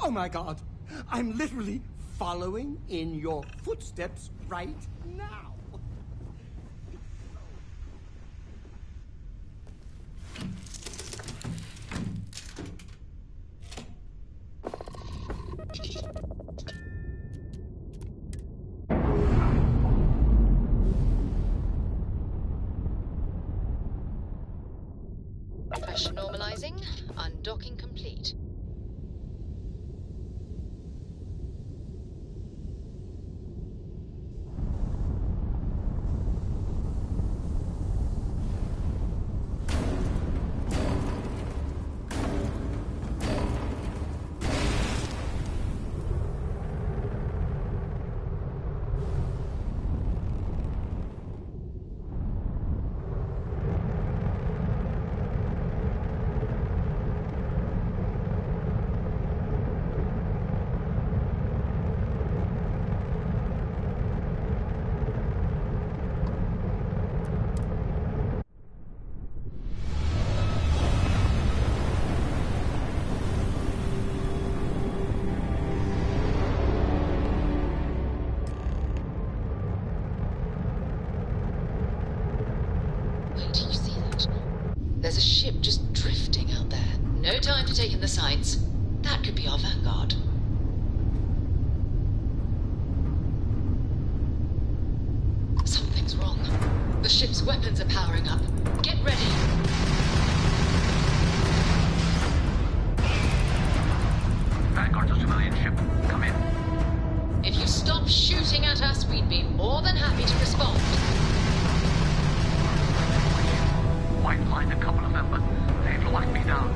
Oh my god, I'm literally following in your footsteps right now. Pressure normalizing, undocking complete. There's a ship just drifting out there. No time to take in the sights. That could be our vanguard. Something's wrong. The ship's weapons are powering up. Get ready. Vanguard's a civilian ship. Come in. If you stop shooting at us, we'd be more than happy to respond. Might find a couple of them, but they've locked me down.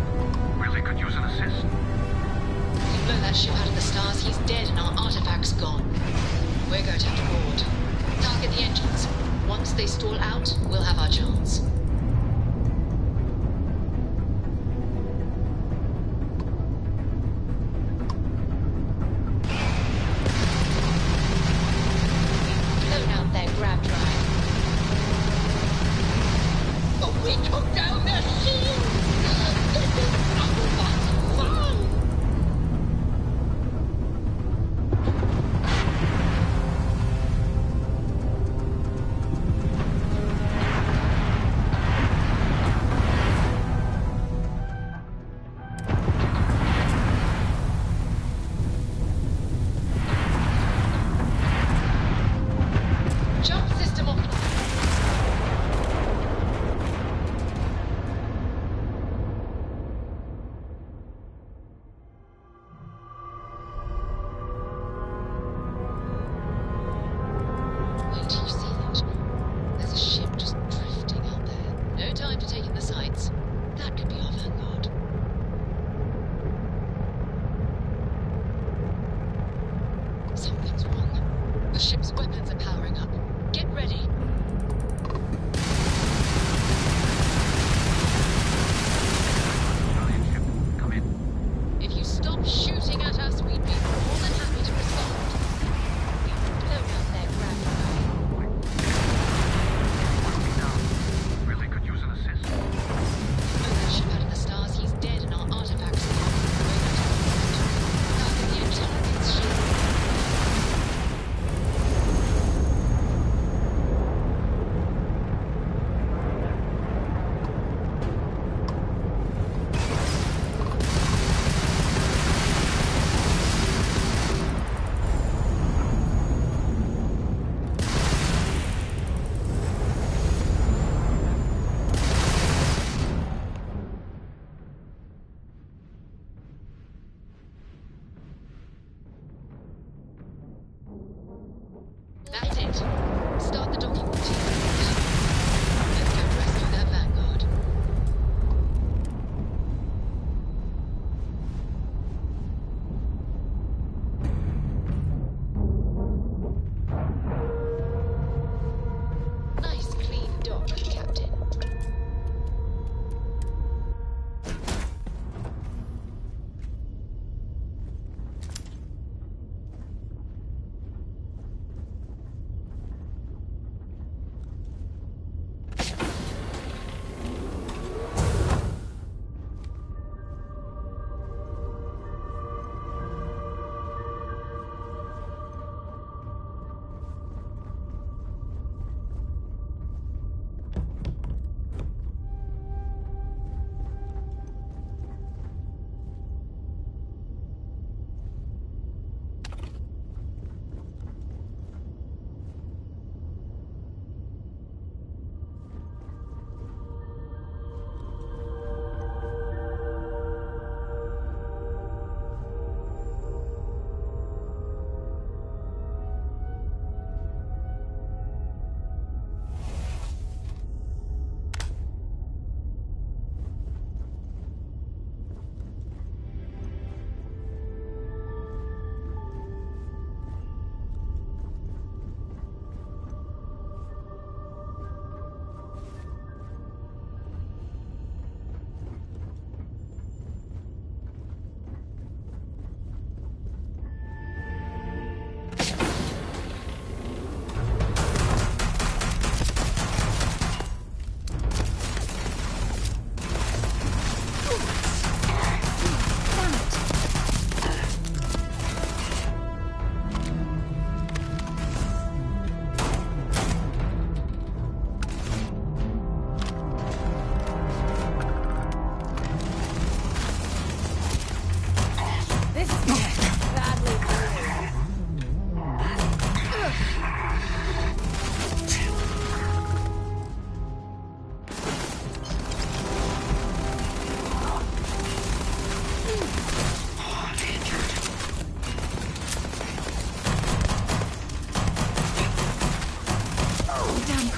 Really could use an assist. We blow that ship out of the stars, he's dead and our artifact's gone. We're going to have to board. Target the engines. Once they stall out, we'll have our chance. We've blown out their grab drive. We took down their shield! This is not fun! Jump system offline.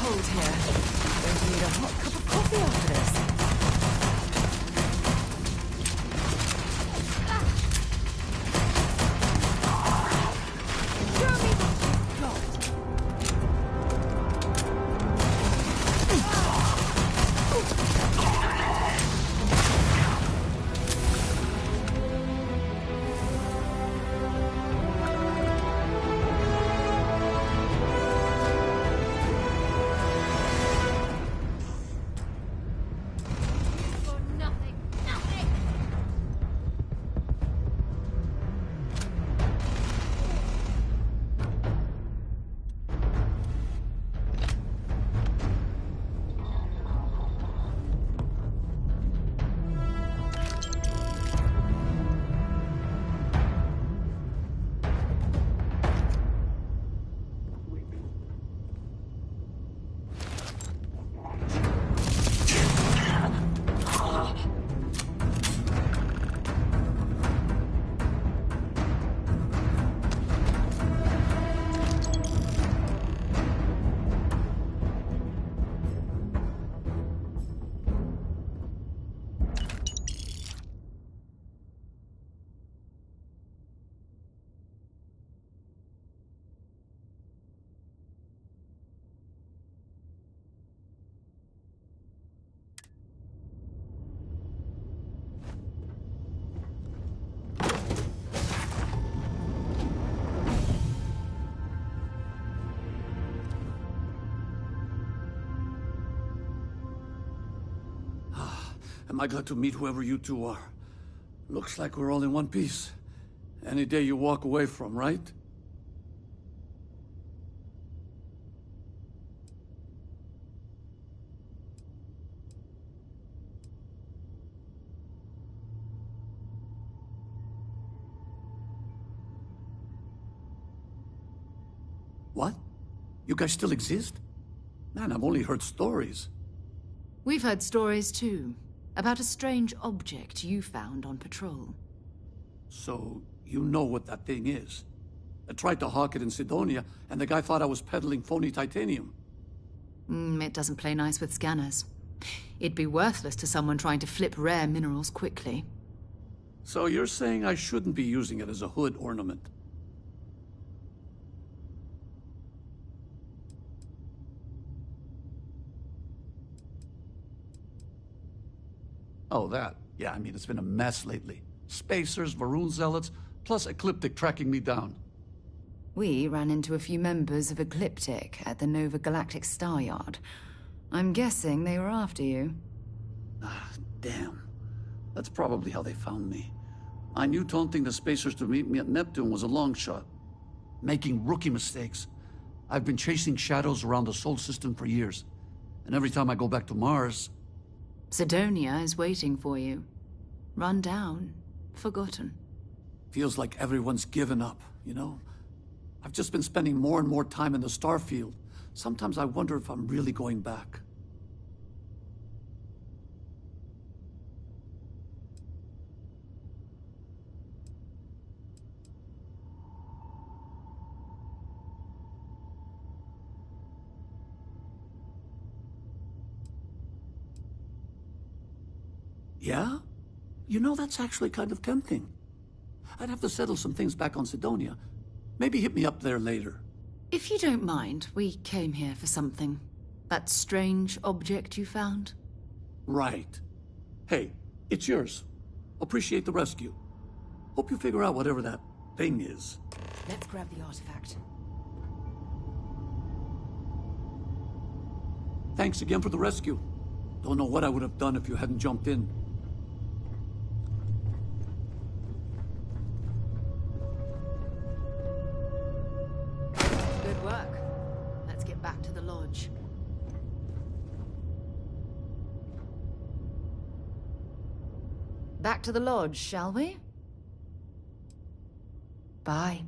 cold here. Going to need a hot cup of coffee after this. Am I glad to meet whoever you two are. Looks like we're all in one piece. Any day you walk away from, right? What? You guys still exist? Man, I've only heard stories. We've heard stories too, about a strange object you found on patrol. So, you know what that thing is? I tried to hawk it in Sidonia, and the guy thought I was peddling phony titanium. It doesn't play nice with scanners. It'd be worthless to someone trying to flip rare minerals quickly. So you're saying I shouldn't be using it as a hood ornament? Oh, that. Yeah, I mean, it's been a mess lately. Spacers, Varun zealots, plus Ecliptic tracking me down. We ran into a few members of Ecliptic at the Nova Galactic Star Yard. I'm guessing they were after you. Ah, damn. That's probably how they found me. I knew taunting the Spacers to meet me at Neptune was a long shot. Making rookie mistakes. I've been chasing shadows around the Sol system for years. And every time I go back to Mars... Sidonia is waiting for you. Run down. Forgotten. Feels like everyone's given up, you know? I've just been spending more and more time in the Starfield. Sometimes I wonder if I'm really going back. Yeah? You know, that's actually kind of tempting. I'd have to settle some things back on Sidonia. Maybe hit me up there later. If you don't mind, we came here for something. That strange object you found? Right. Hey, it's yours. Appreciate the rescue. Hope you figure out whatever that thing is. Let's grab the artifact. Thanks again for the rescue. Don't know what I would have done if you hadn't jumped in. Good work. Let's get back to the lodge. Back to the lodge, shall we? Bye.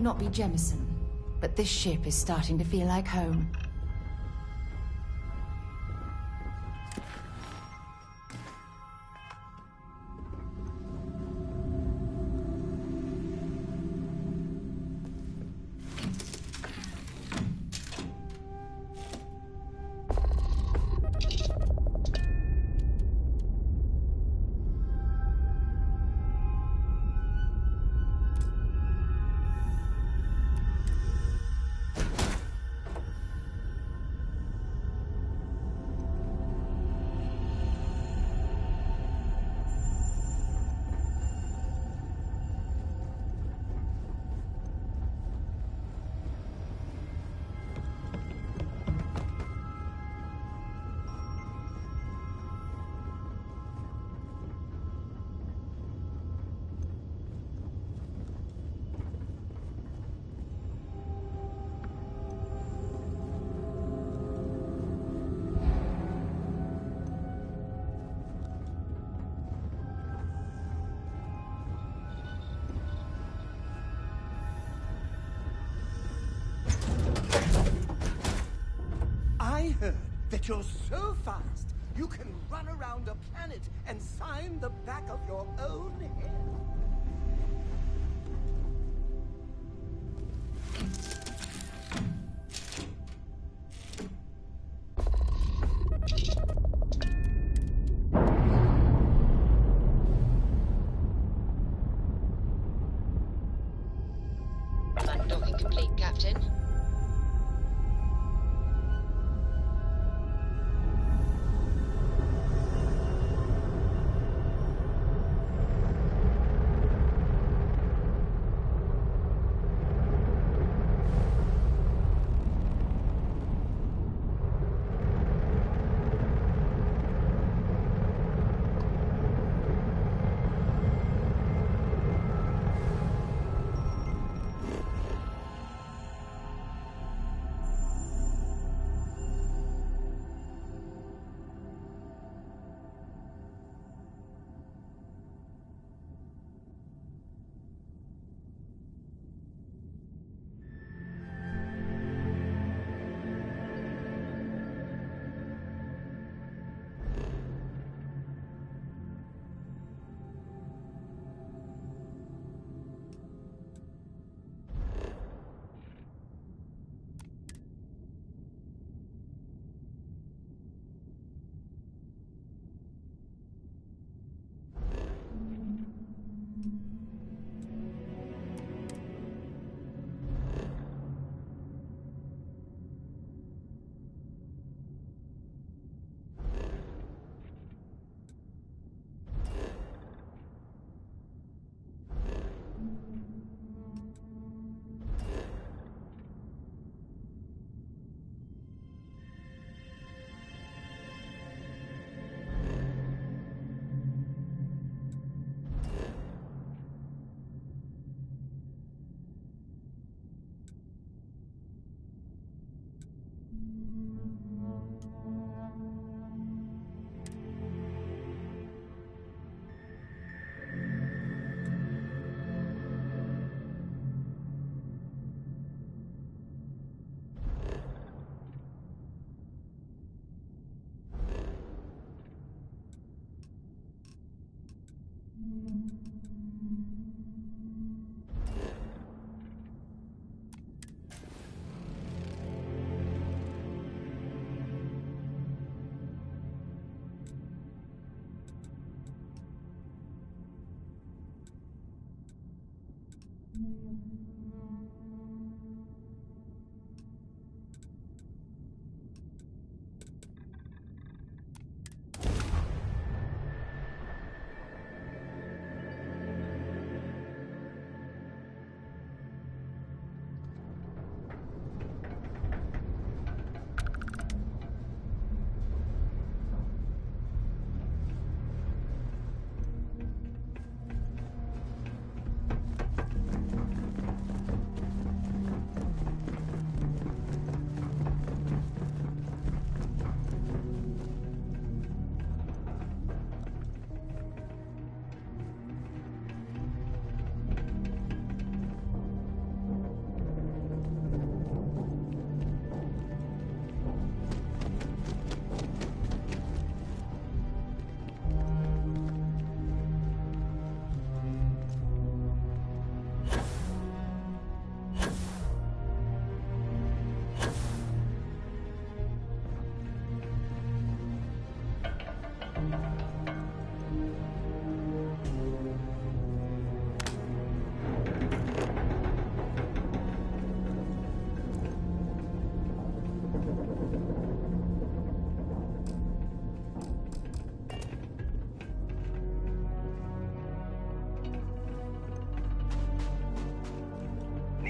not be Jemison, but this ship is starting to feel like home. I heard that you're so fast, you can run around a planet and sign the back of your own head. Undocking complete, Captain.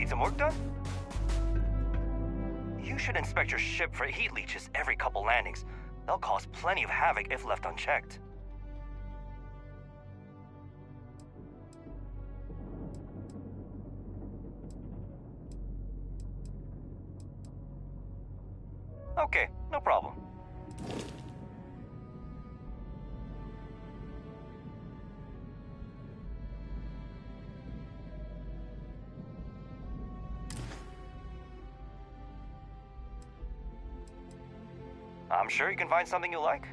Need some work done? You should inspect your ship for heat leeches every couple landings. They'll cause plenty of havoc if left unchecked. Okay, no problem. I'm sure you can find something you like.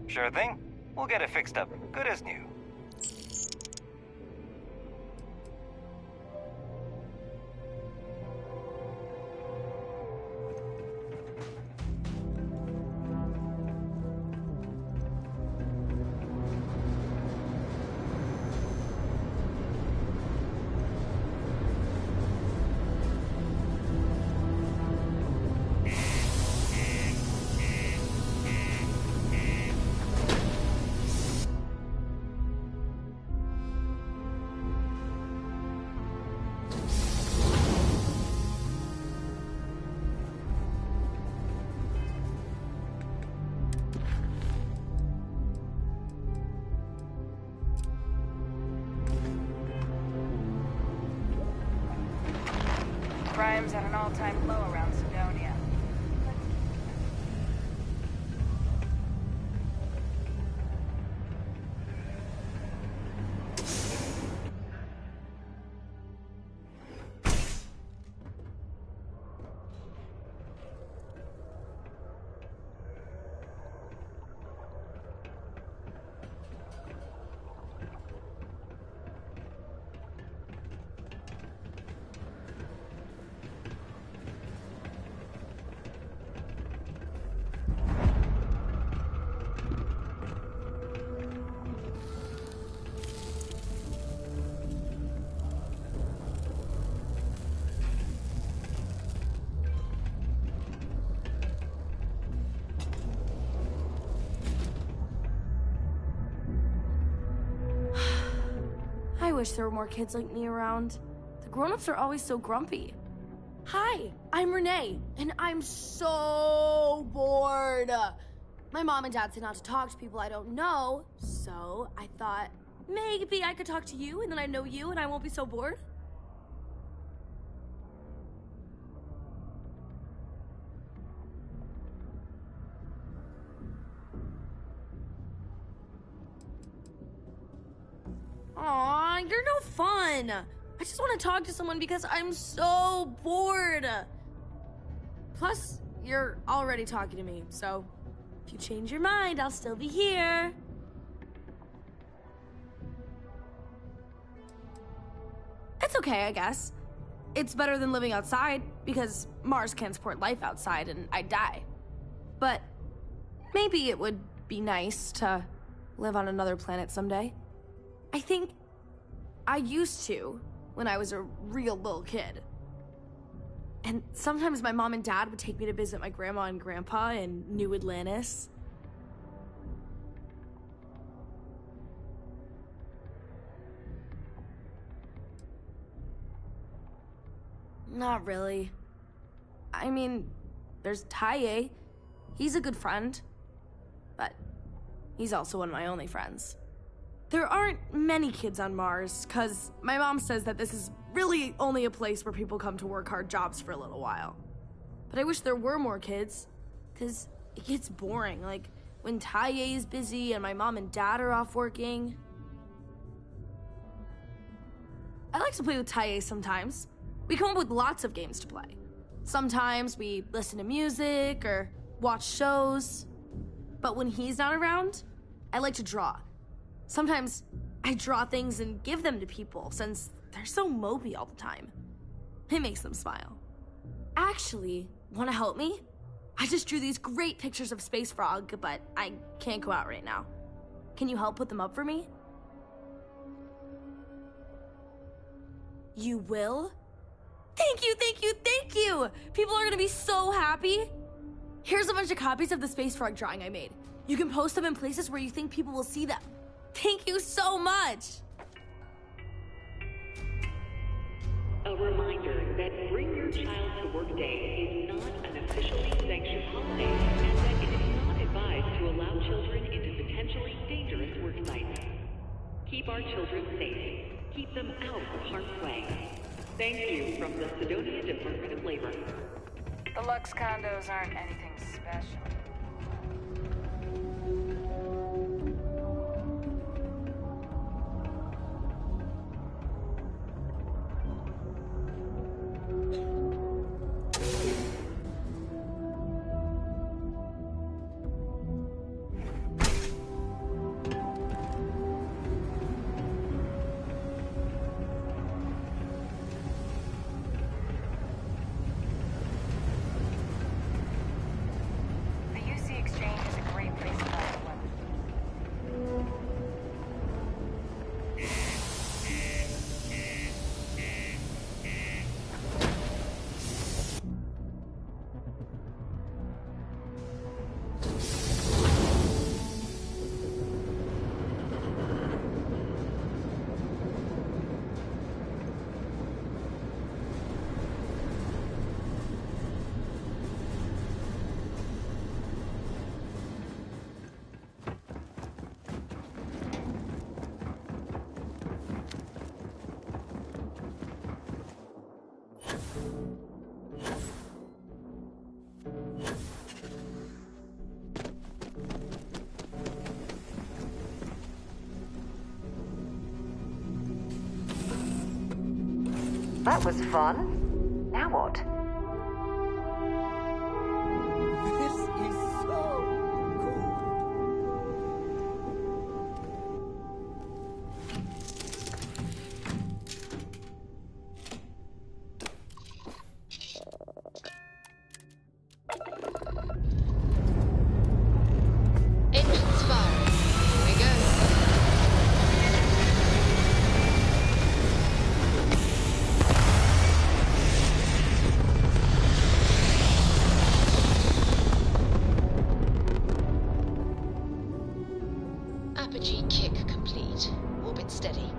Sure thing. We'll get it fixed up. Good as new. Crime's at an all-time low around Sidonia. I wish there were more kids like me around. The grown-ups are always so grumpy. Hi, I'm Renee, and I'm so bored. My mom and dad said not to talk to people I don't know, so I thought maybe I could talk to you, and then I know you, and I won't be so bored. Aw, you're no fun. I just want to talk to someone because I'm so bored. Plus, you're already talking to me, so if you change your mind, I'll still be here. It's okay, I guess. It's better than living outside, because Mars can't support life outside and I'd die. But maybe it would be nice to live on another planet someday. I think I used to when I was a real little kid. And sometimes my mom and dad would take me to visit my grandma and grandpa in New Atlantis. Not really. I mean, there's Taye. He's a good friend. But he's also one of my only friends. There aren't many kids on Mars, because my mom says that this is really only a place where people come to work hard jobs for a little while. But I wish there were more kids, because it gets boring, like when Taye is busy and my mom and dad are off working. I like to play with Taye sometimes. We come up with lots of games to play. Sometimes we listen to music or watch shows. But when he's not around, I like to draw. Sometimes I draw things and give them to people since they're so mopey all the time. It makes them smile. Actually, want to help me? I just drew these great pictures of Space Frog, but I can't go out right now. Can you help put them up for me? You will? Thank you, thank you, thank you! People are gonna be so happy. Here's a bunch of copies of the Space Frog drawing I made. You can post them in places where you think people will see them. Thank you so much! A reminder that Bring Your Child to Work Day is not an officially sanctioned holiday, and that it is not advised to allow children into potentially dangerous work sites. Keep our children safe. Keep them out of harm's way. Thank you from the Sidonia Department of Labor. The Lux condos aren't anything special. That was fun. Now what? This is so cool. Engines firing. Here we go. Apogee kick complete. Orbit steady.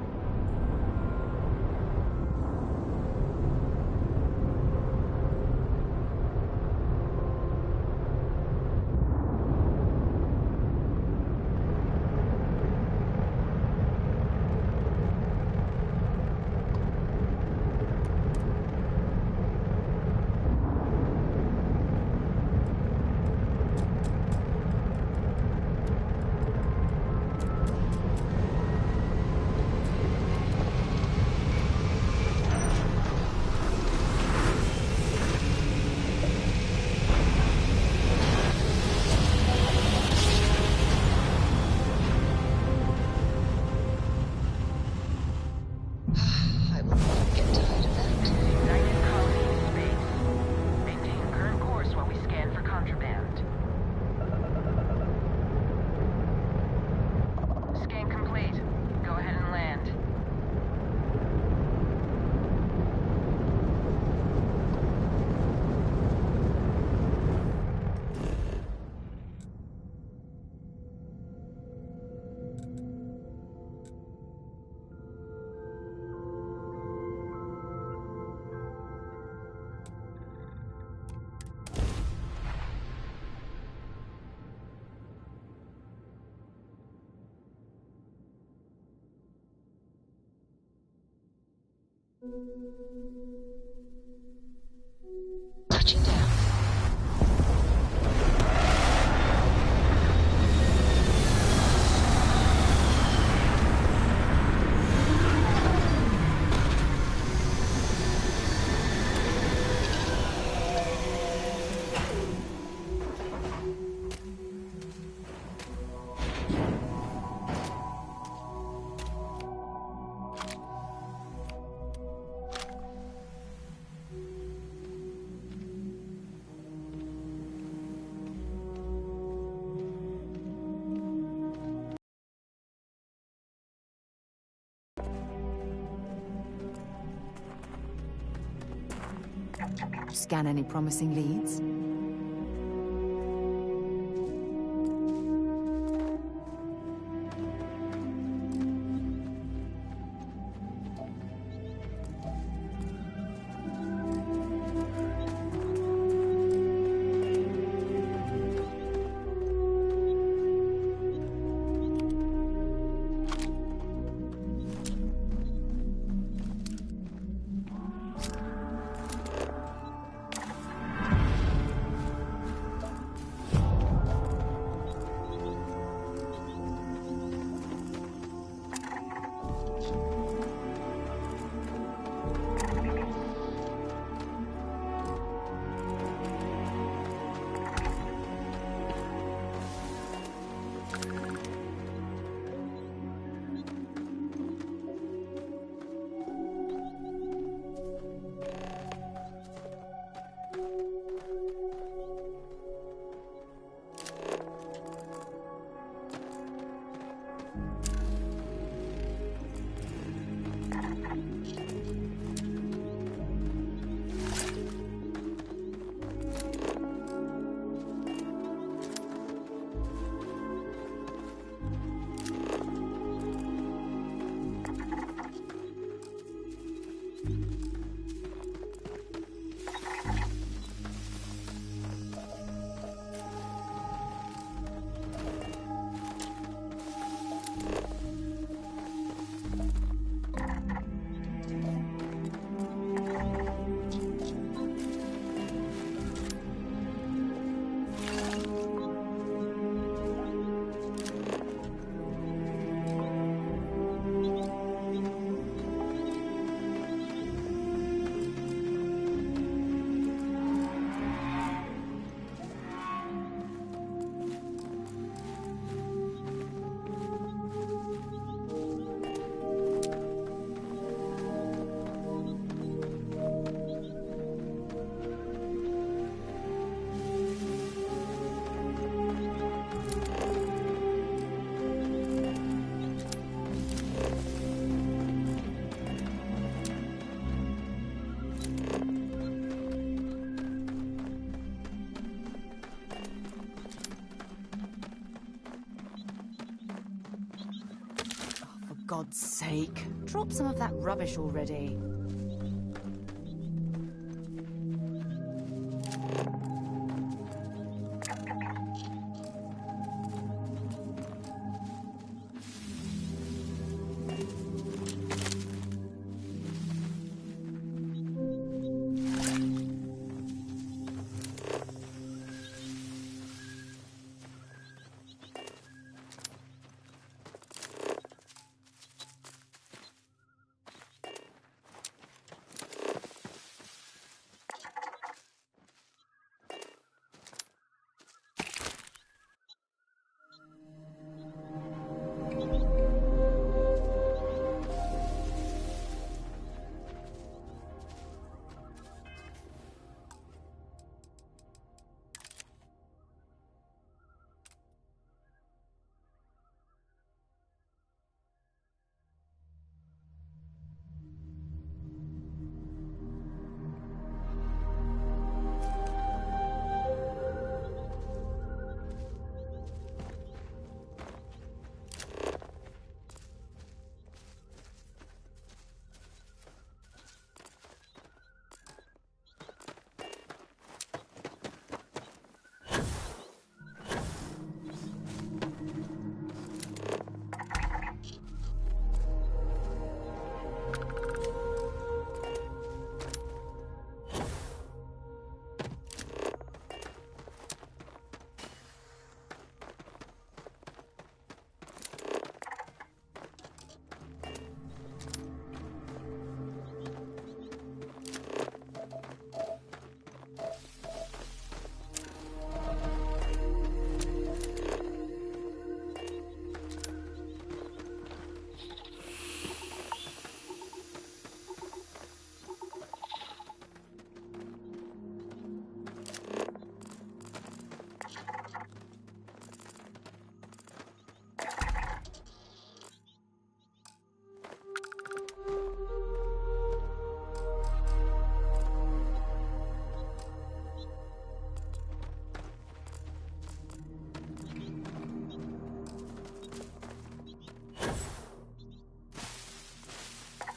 I will not get tired of that. United colony in space. Maintain current course while we scan for contraband. Scan complete. Go ahead and land. Touching down. Scan any promising leads? God's sake, drop some of that rubbish already.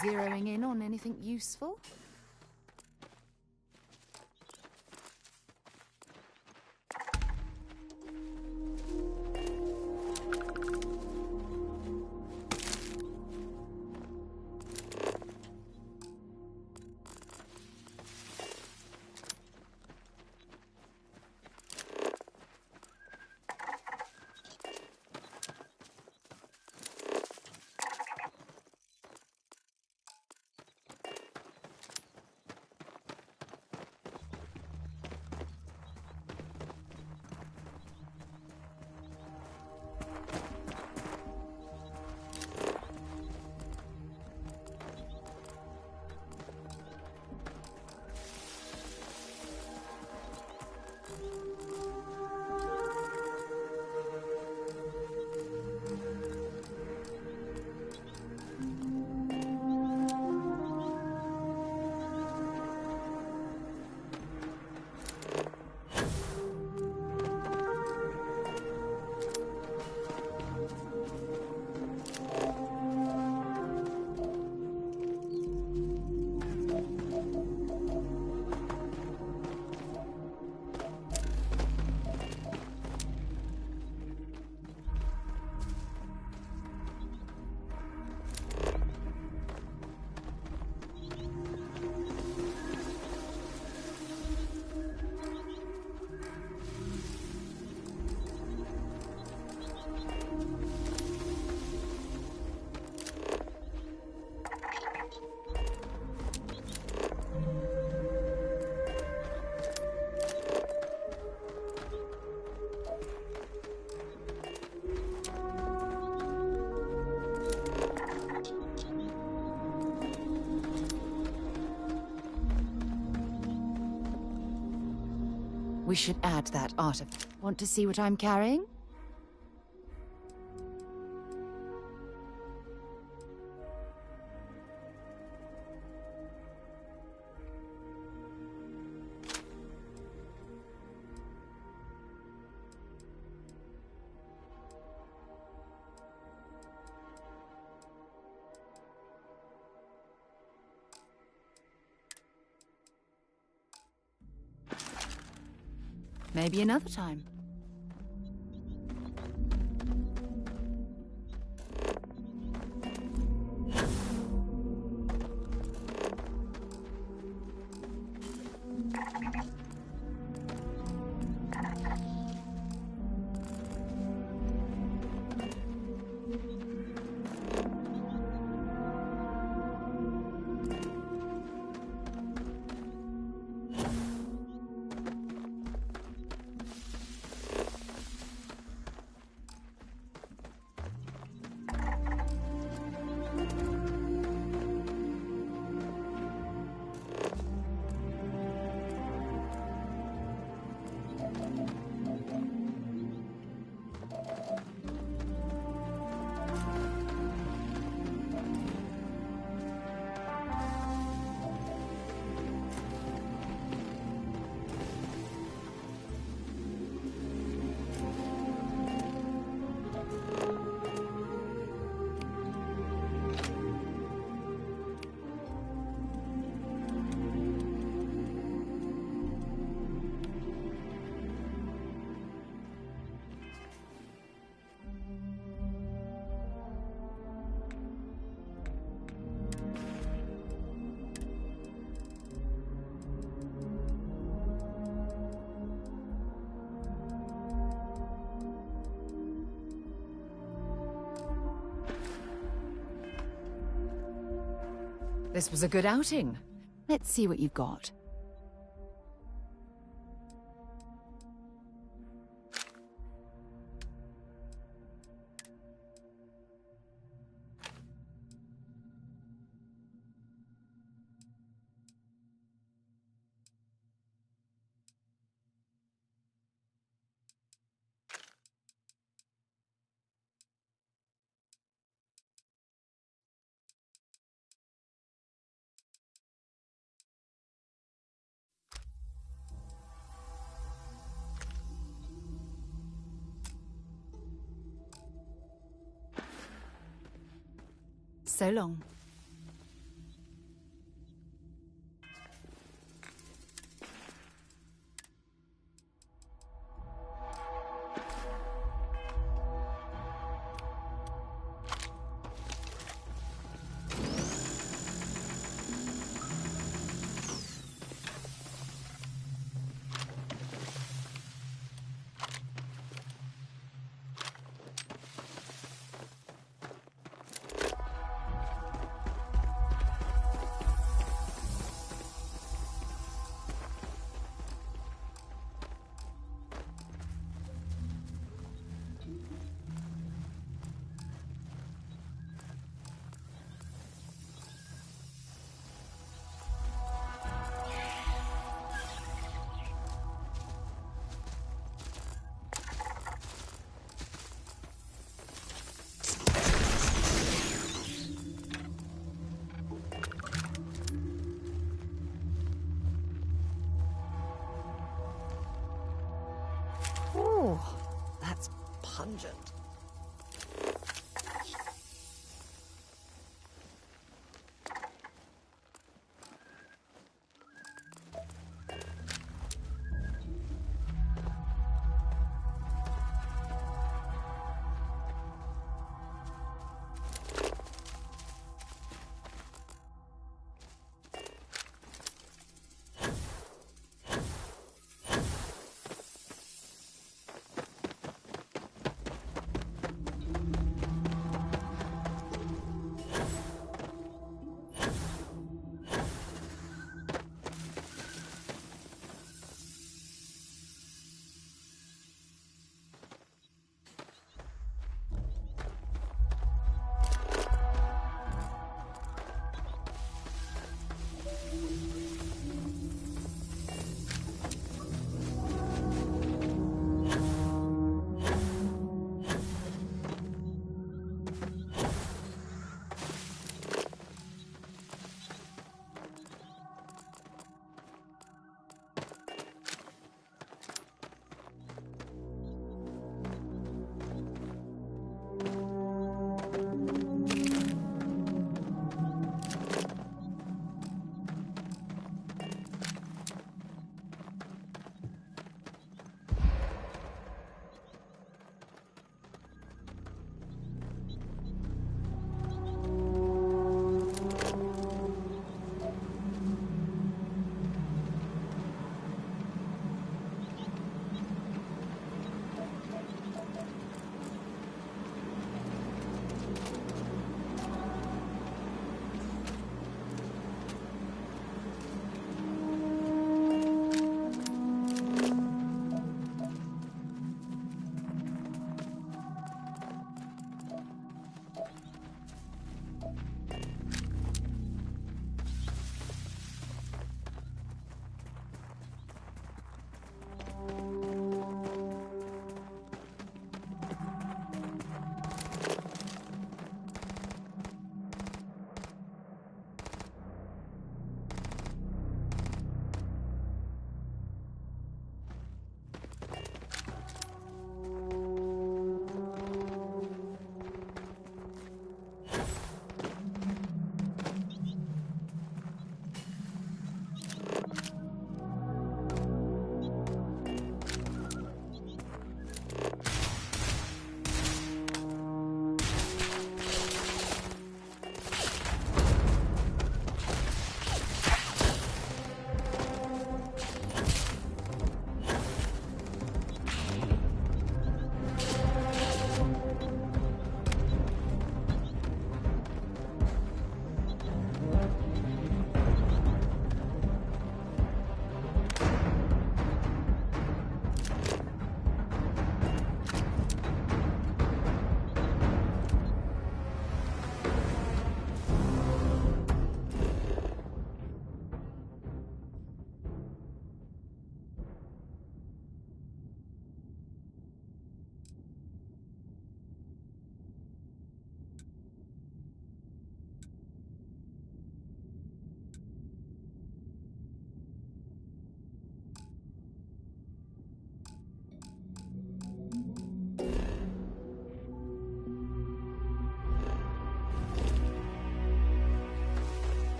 zeroing in on anything useful? We should add that artifact. Want to see what I'm carrying? Maybe another time. This was a good outing. Let's see what you've got. So long. That's pungent.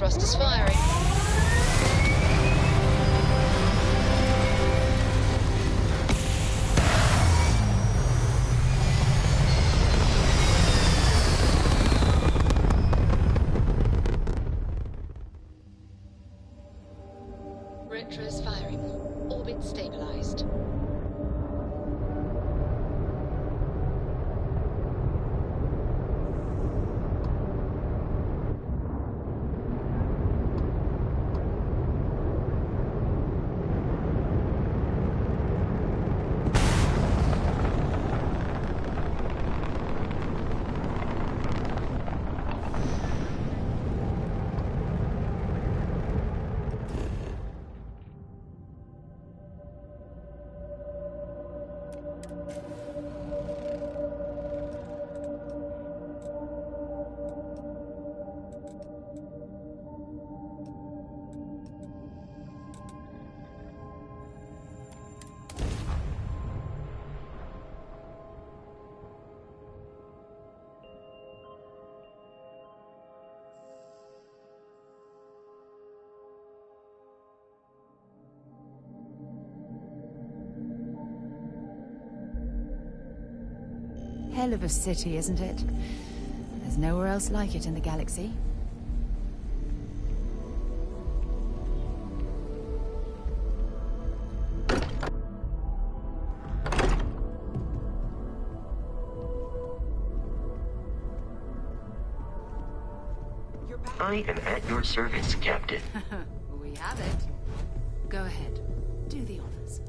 thrusters firing. Retros firing. Orbit stabilized. Hell of a city, isn't it? There's nowhere else like it in the galaxy. I am at your service, Captain. We have it. Go ahead. Do the honors.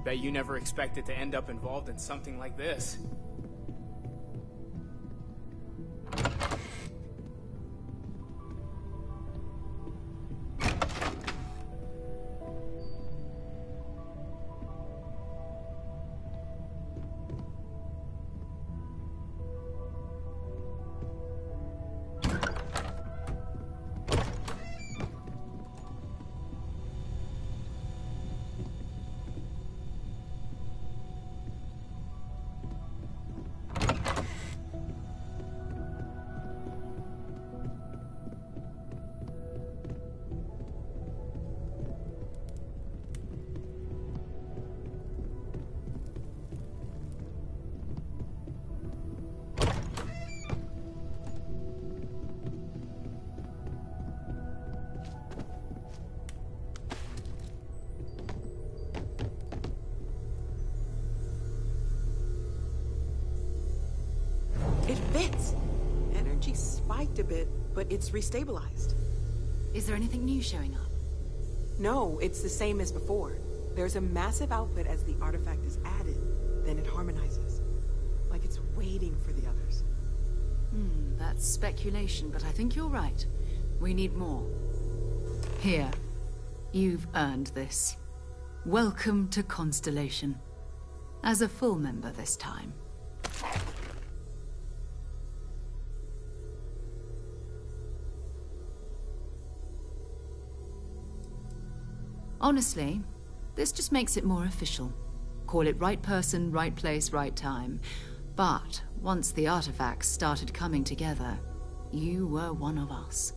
Bet you never expected to end up involved in something like this. It fits. Energy spiked a bit, but it's restabilized. Is there anything new showing up? No, it's the same as before. There's a massive output as the artifact is added, then it harmonizes. Like it's waiting for the others. That's speculation, but I think you're right. We need more. Here. You've earned this. Welcome to Constellation. As a full member this time. Honestly, this just makes it more official. Call it right person, right place, right time. But once the artifacts started coming together, you were one of us.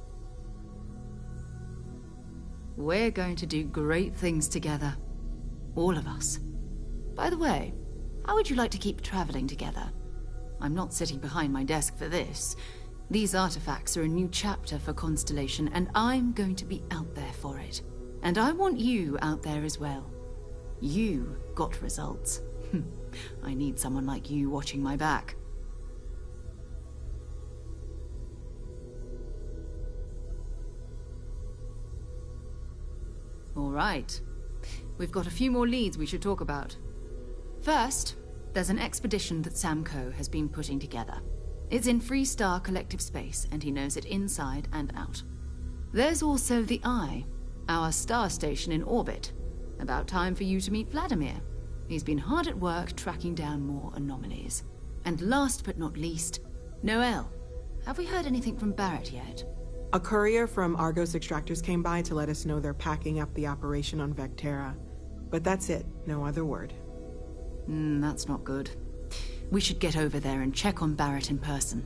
We're going to do great things together. All of us. By the way, how would you like to keep traveling together? I'm not sitting behind my desk for this. These artifacts are a new chapter for Constellation, and I'm going to be out there for it. And I want you out there as well. You got results. I need someone like you watching my back. All right. We've got a few more leads we should talk about. First, there's an expedition that Samco has been putting together. It's in Freestar Collective Space, and he knows it inside and out. There's also the Eye, our star station in orbit. About time for you to meet Vladimir. He's been hard at work tracking down more anomalies. And last but not least, Noel. Have we heard anything from Barrett yet? A courier from Argos Extractors came by to let us know they're packing up the operation on Vectera. But that's it, no other word. That's not good. We should get over there and check on Barrett in person.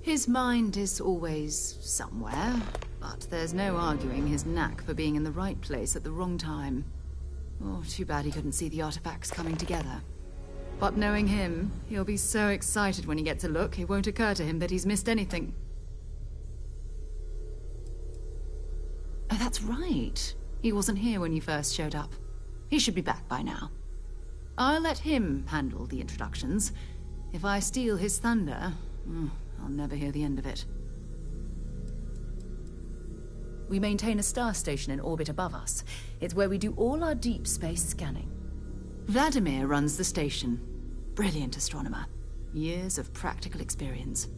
His mind is always somewhere, but there's no arguing his knack for being in the right place at the wrong time. Oh, too bad he couldn't see the artifacts coming together. But knowing him, he'll be so excited when he gets a look, it won't occur to him that he's missed anything. Oh, that's right. He wasn't here when you first showed up. He should be back by now. I'll let him handle the introductions. If I steal his thunder, I'll never hear the end of it. We maintain a star station in orbit above us. It's where we do all our deep space scanning. Vladimir runs the station. Brilliant astronomer. Years of practical experience.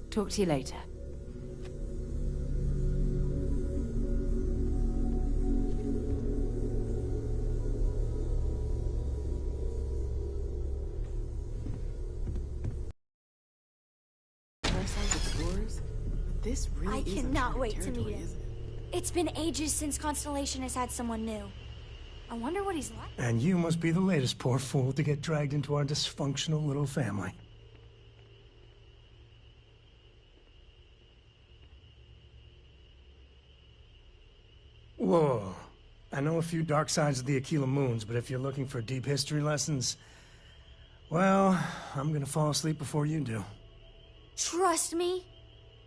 Talk to you later. This really I cannot wait to meet him. It's been ages since Constellation has had someone new. I wonder what he's like. And you must be the latest poor fool to get dragged into our dysfunctional little family. Whoa. I know a few dark sides of the Aquila Moons, but if you're looking for deep history lessons, well, I'm gonna fall asleep before you do. Trust me.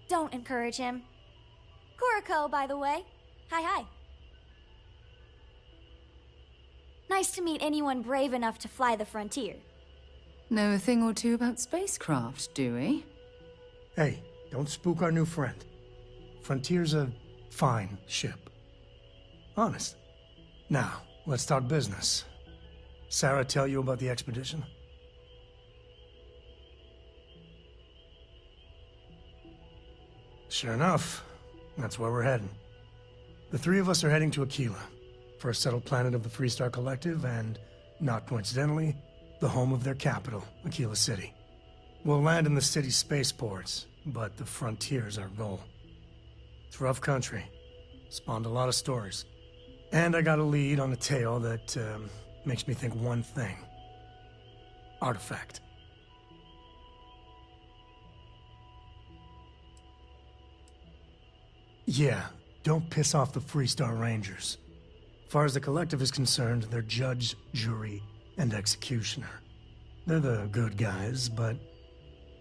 Don't encourage him. Kuriko, by the way. Hi. Nice to meet anyone brave enough to fly the frontier. Know a thing or two about spacecraft, do we? Hey, don't spook our new friend. Frontier's a fine ship. Honest. Now, let's talk business. Sarah tell you about the expedition? Sure enough, that's where we're heading. The three of us are heading to Aquila, for a settled planet of the Freestar Collective and, not coincidentally, the home of their capital, Aquila City. We'll land in the city's spaceports, but the frontier's our goal. It's rough country. Spawned a lot of stories. And I got a lead on a tale that makes me think one thing. Artifact. Yeah, don't piss off the Freestar Rangers. As far as the Collective is concerned, they're judge, jury, and executioner. They're the good guys, but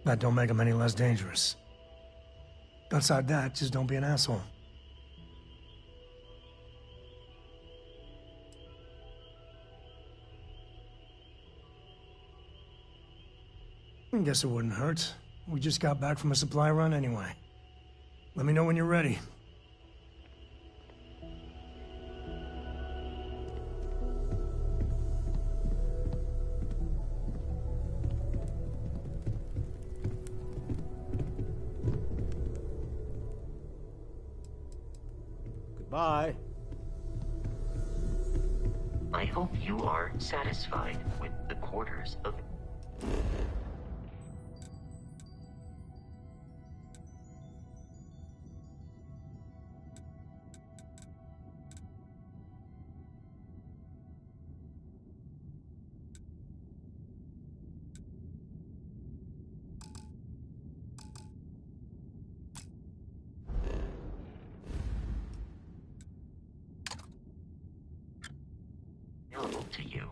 that don't make them any less dangerous. Outside that, just don't be an asshole. I guess it wouldn't hurt. We just got back from a supply run anyway. Let me know when you're ready. Goodbye. I hope you are satisfied with the quarters of... available to you.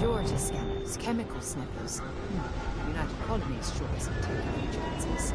Security scanners, chemical sniffers. United Colonies sure isn't taking any chances.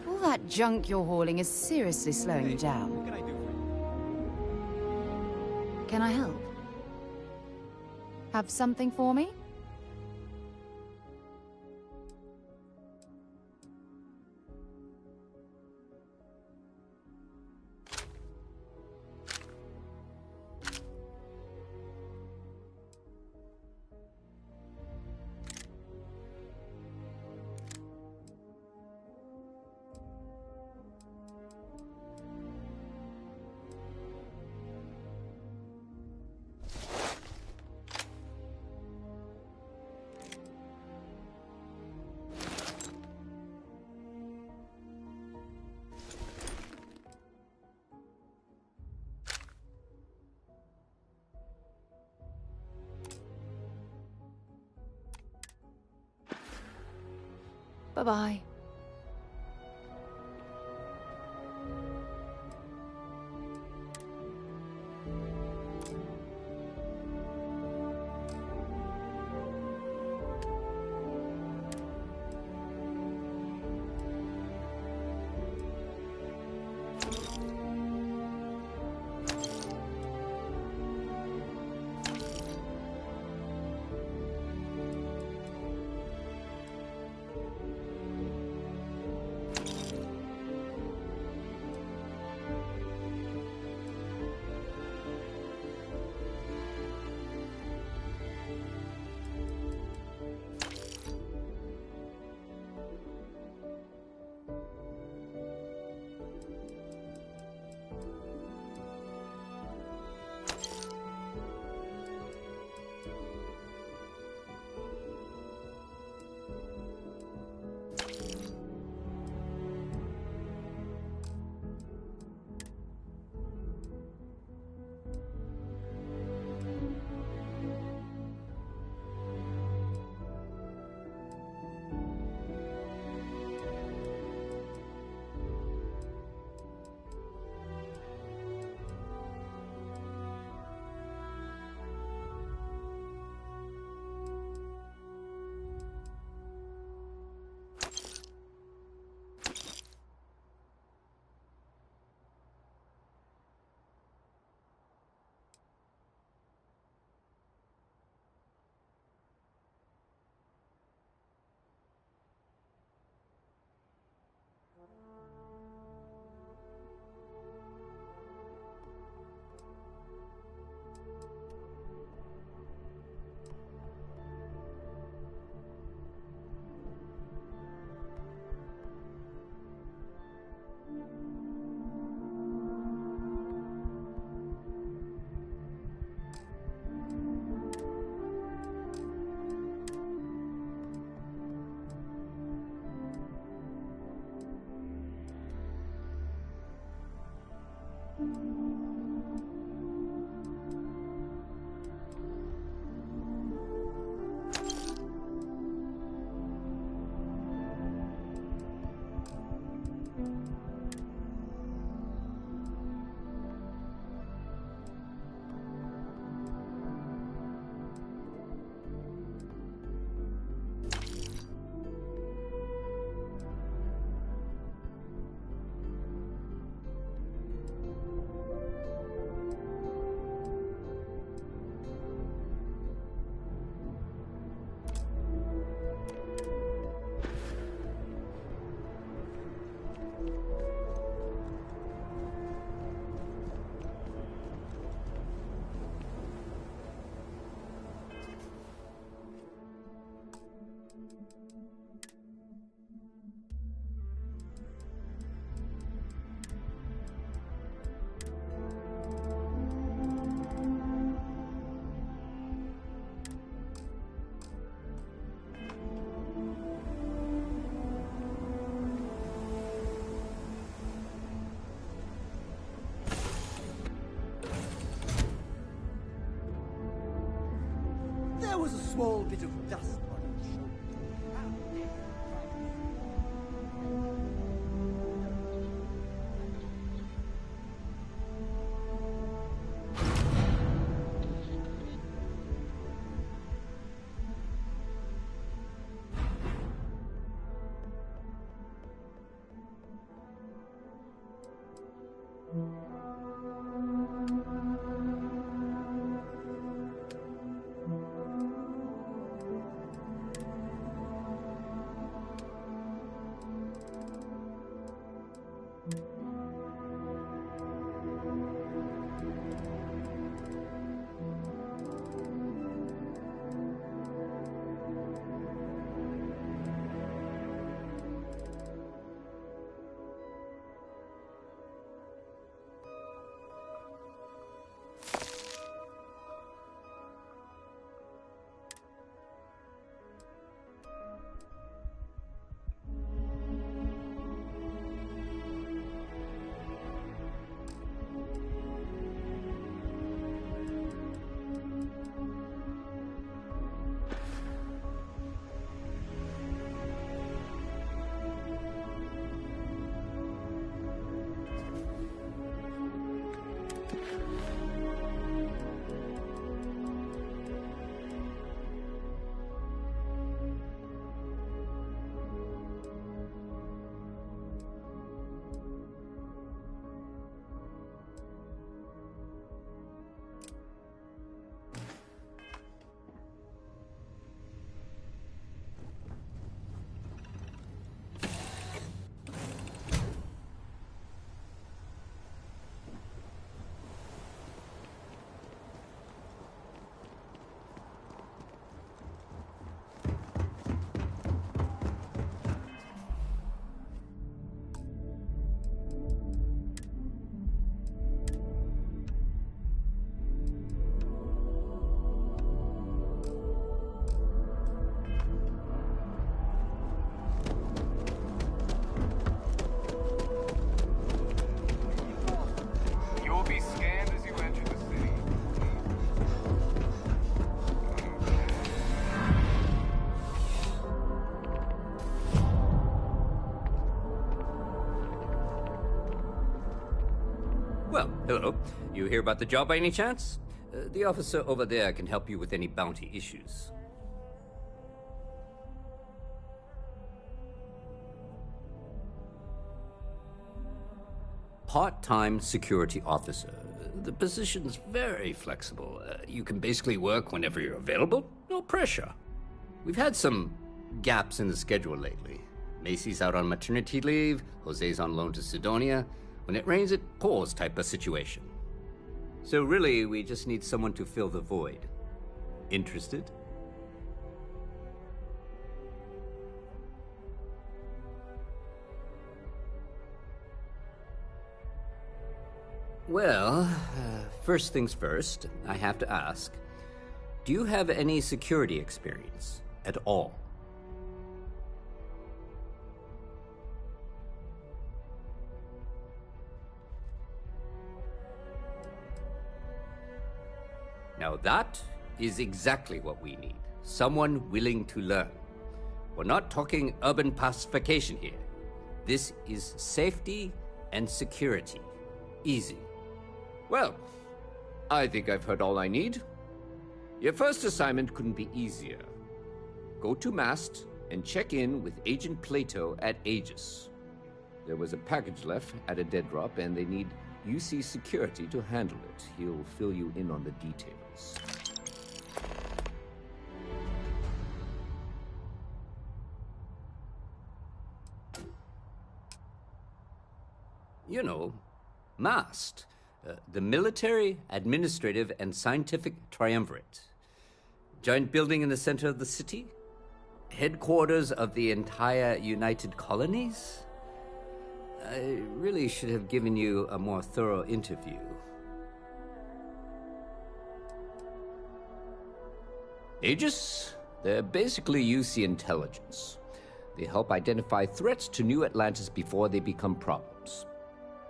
All that junk you're hauling is seriously slowing you down. What can I do for you? Can I help? Have something for me? Bye-bye. small bit of dust on your shoulder. How dare you try to... Well, hello. You hear about the job by any chance? The officer over there can help you with any bounty issues. Part-time security officer. The position's very flexible. You can basically work whenever you're available. No pressure. We've had some gaps in the schedule lately. Macy's out on maternity leave, Jose's on loan to Sidonia. When it rains, it pours type of situation. So really, we just need someone to fill the void. Interested? Well, first things first, I have to ask, do you have any security experience at all? Now that is exactly what we need. Someone willing to learn. We're not talking urban pacification here. This is safety and security. Easy. Well, I think I've heard all I need. Your first assignment couldn't be easier. Go to Mast and check in with Agent Plato at Aegis. There was a package left at a dead drop and they need UC security to handle it. He'll fill you in on the details. You know, MAST, the Military, Administrative, and Scientific Triumvirate. Giant building in the center of the city? Headquarters of the entire United Colonies? I really should have given you a more thorough interview. Aegis? They're basically UC intelligence. They help identify threats to New Atlantis before they become problems.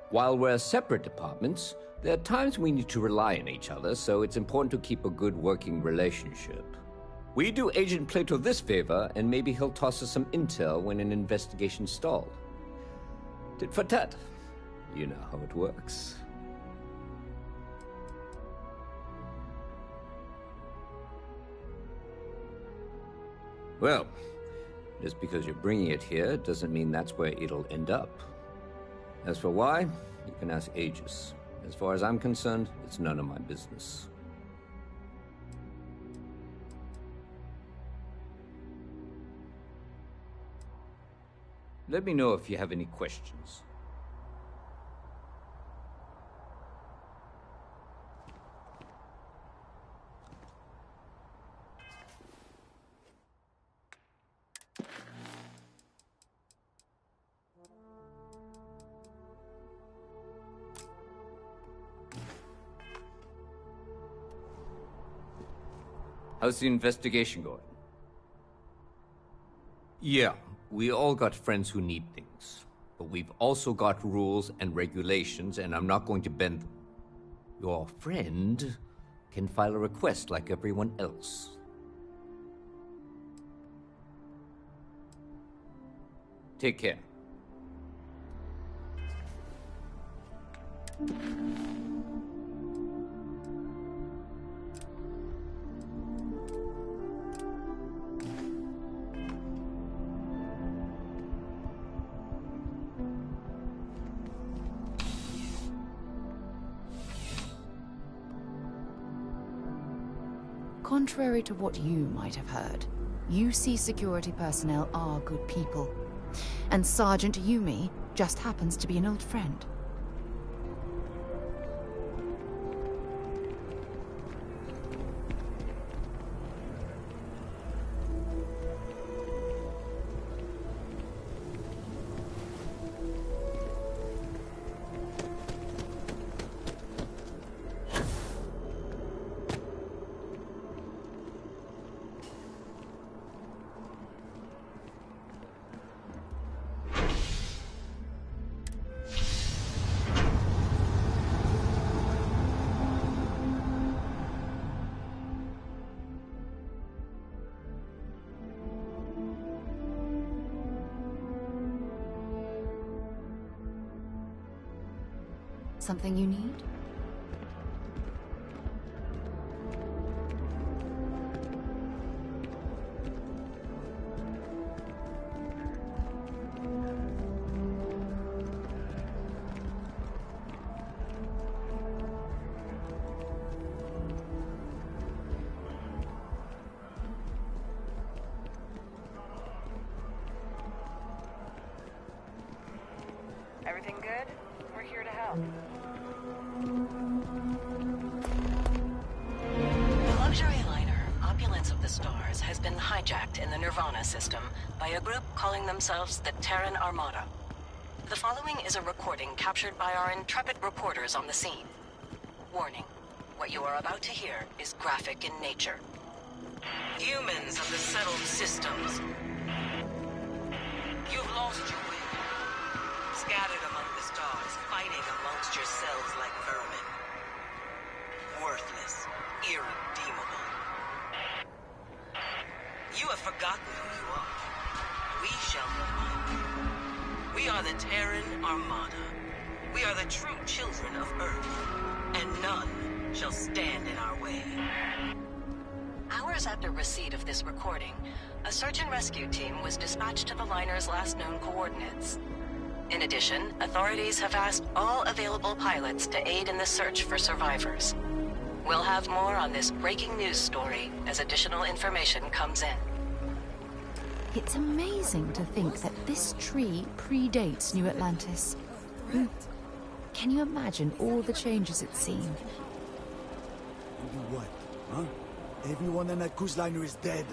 While we're separate departments, there are times we need to rely on each other, so it's important to keep a good working relationship. We do Agent Plato this favor, and maybe he'll toss us some intel when an investigation stalled. Tit for tat. You know how it works. Well, just because you're bringing it here doesn't mean that's where it'll end up. As for why, you can ask Aegis. As far as I'm concerned, it's none of my business. Let me know if you have any questions. How's the investigation going? Yeah, we all got friends who need things. But we've also got rules and regulations, and I'm not going to bend them. Your friend can file a request like everyone else. Take care. Contrary to what you might have heard, UC security personnel are good people. And Sergeant Yumi just happens to be an old friend. Something you need? Everything good? We're here to help. The luxury liner, Opulence of the Stars, has been hijacked in the Nirvana system by a group calling themselves the Terran Armada. The following is a recording captured by our intrepid reporters on the scene. Warning, what you are about to hear is graphic in nature. Humans of the settled systems, you've lost your way. Scattered among the stars, fighting amongst yourselves like vermin. Worthless, irredeemable. You have forgotten who you are. We shall remind you. We are the Terran Armada. We are the true children of Earth, and none shall stand in our way. Hours after receipt of this recording, a search and rescue team was dispatched to the liner's last known coordinates. In addition, authorities have asked all available pilots to aid in the search for survivors. We'll have more on this breaking news story as additional information comes in. It's amazing to think that this tree predates New Atlantis. Can you imagine all the changes it's seen? You do what, huh? Everyone on that cruise liner is dead.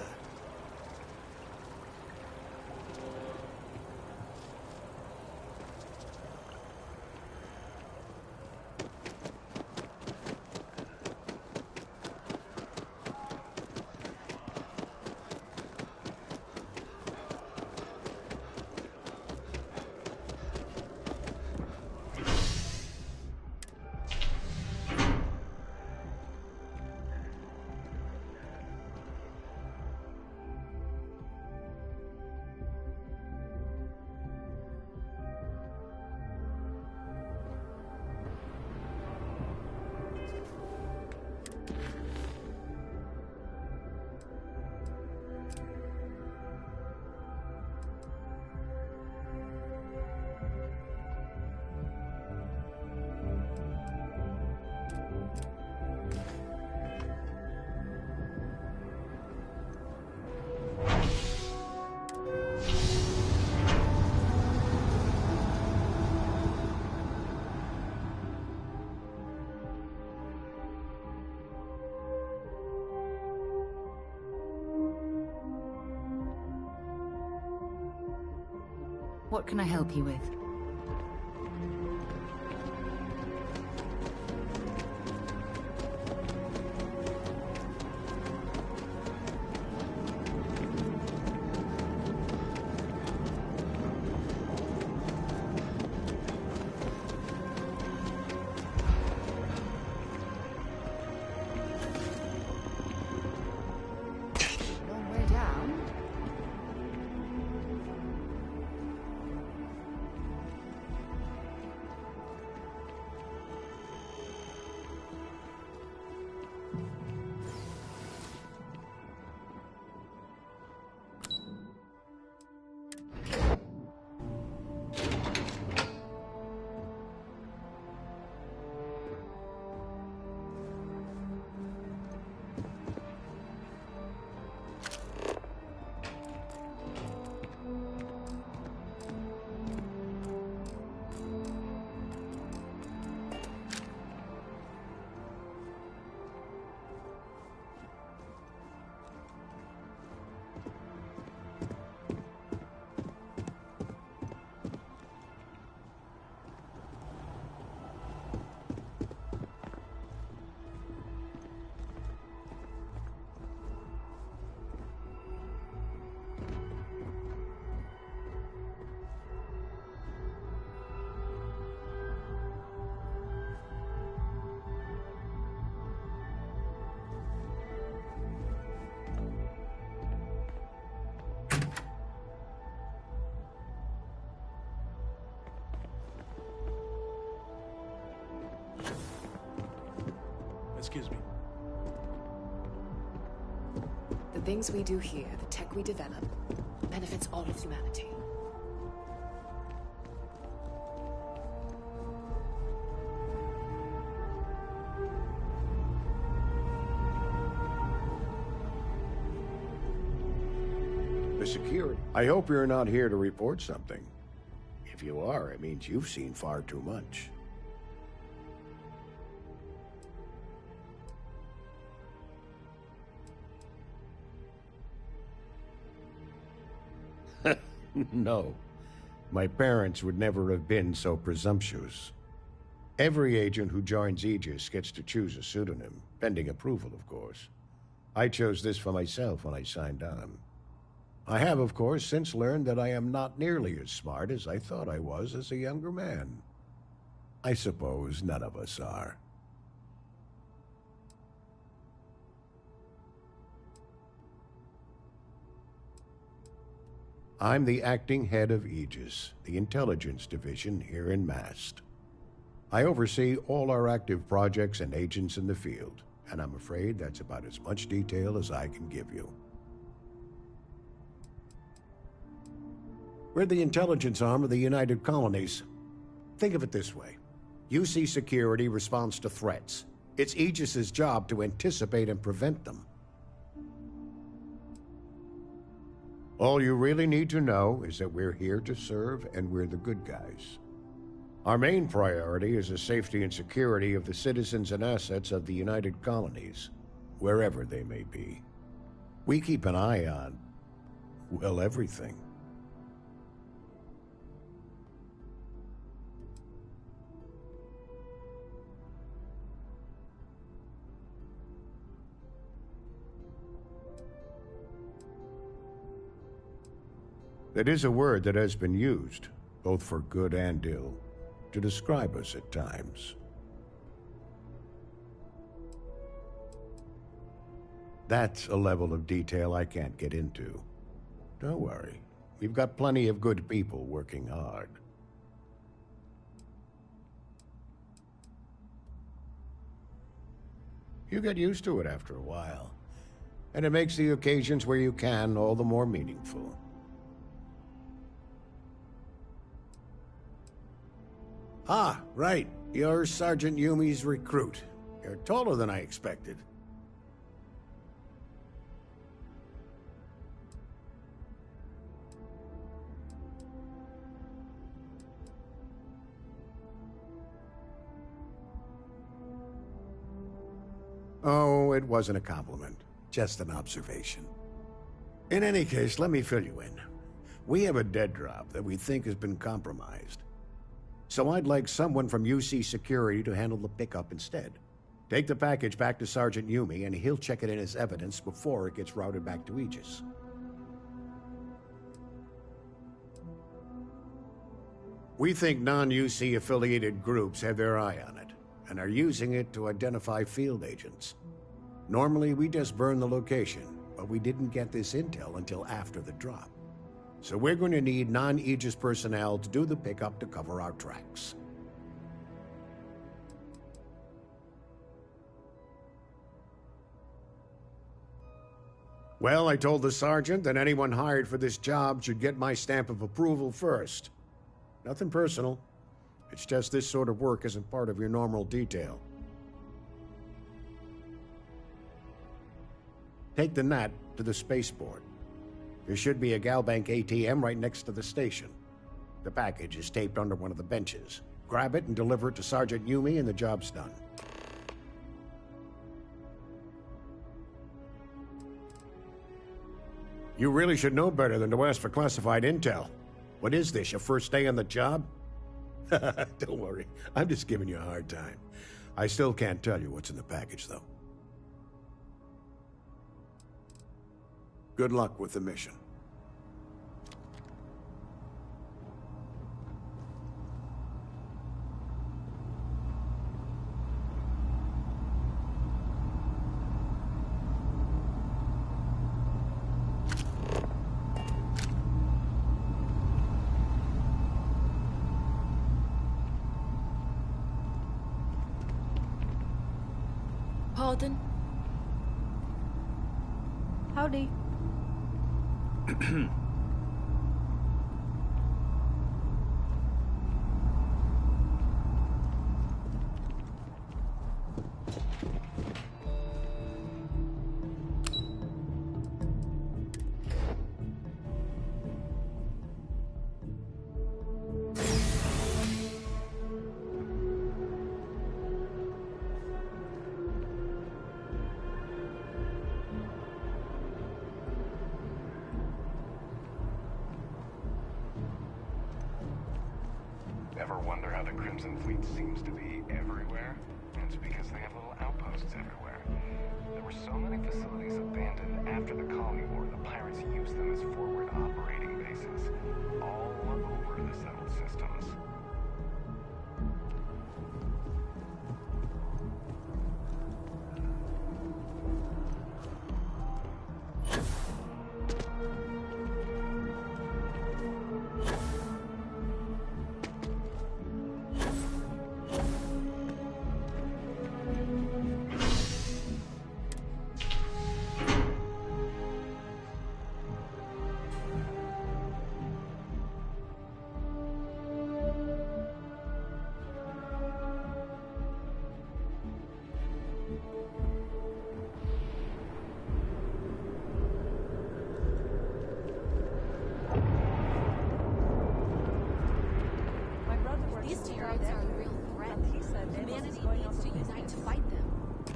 What can I help you with? Long way down. Excuse me. The things we do here, the tech we develop, benefits all of humanity. The security. I hope you're not here to report something. If you are, it means you've seen far too much. No. My parents would never have been so presumptuous. Every agent who joins Aegis gets to choose a pseudonym, pending approval, of course. I chose this for myself when I signed on. I have, of course, since learned that I am not nearly as smart as I thought I was as a younger man. I suppose none of us are. I'm the acting head of Aegis, the intelligence division here in Mast. I oversee all our active projects and agents in the field, and I'm afraid that's about as much detail as I can give you. We're the intelligence arm of the United Colonies. Think of it this way. UC Security responds to threats. It's Aegis's job to anticipate and prevent them. All you really need to know is that we're here to serve, and we're the good guys. Our main priority is the safety and security of the citizens and assets of the United Colonies, wherever they may be. We keep an eye on, well, everything. That is a word that has been used, both for good and ill, to describe us at times. That's a level of detail I can't get into. Don't worry, we've got plenty of good people working hard. You get used to it after a while, and it makes the occasions where you can all the more meaningful. Ah, right. You're Sergeant Yumi's recruit. You're taller than I expected. Oh, it wasn't a compliment. Just an observation. In any case, let me fill you in. We have a dead drop that we think has been compromised. So I'd like someone from UC Security to handle the pickup instead. Take the package back to Sergeant Yumi, and he'll check it in as evidence before it gets routed back to Aegis. We think non-UC affiliated groups have their eye on it, and are using it to identify field agents. Normally, we just burn the location, but we didn't get this intel until after the drop. So we're going to need non-Aegis personnel to do the pickup to cover our tracks. Well, I told the sergeant that anyone hired for this job should get my stamp of approval first. Nothing personal. It's just this sort of work isn't part of your normal detail. Take the Nat to the spaceport. There should be a Galbank ATM right next to the station. The package is taped under one of the benches. Grab it and deliver it to Sergeant Yumi and the job's done. You really should know better than to ask for classified intel. What is this, your first day on the job? Don't worry, I'm just giving you a hard time. I still can't tell you what's in the package, though. Good luck with the mission. Pardon? Howdy. Ever wonder how the Crimson Fleet seems to be everywhere? It's because they have little outposts everywhere. There were so many facilities abandoned after the Colony War, the pirates used them as forward operating bases, all over the settled systems.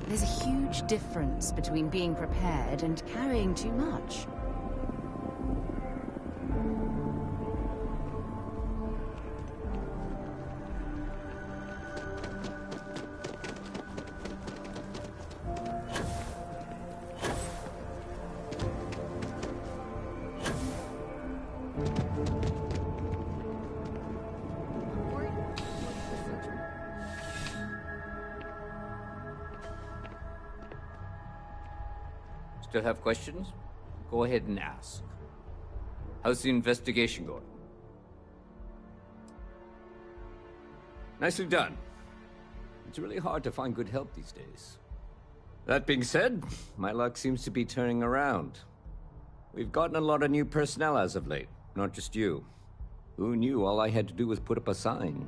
There's a huge difference between being prepared and carrying too much. Still have questions? Go ahead and ask. How's the investigation going? Nicely done. It's really hard to find good help these days. That being said, my luck seems to be turning around. We've gotten a lot of new personnel as of late, not just you. Who knew all I had to do was put up a sign?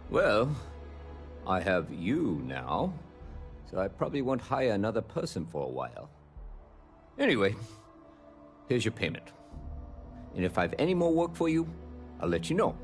Well, I have you now, so I probably won't hire another person for a while. Anyway, here's your payment. And if I have any more work for you, I'll let you know.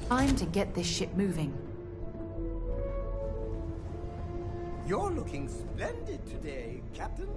Time to get this ship moving. You're looking splendid today, Captain.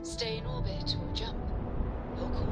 Stay in orbit or jump. Your call.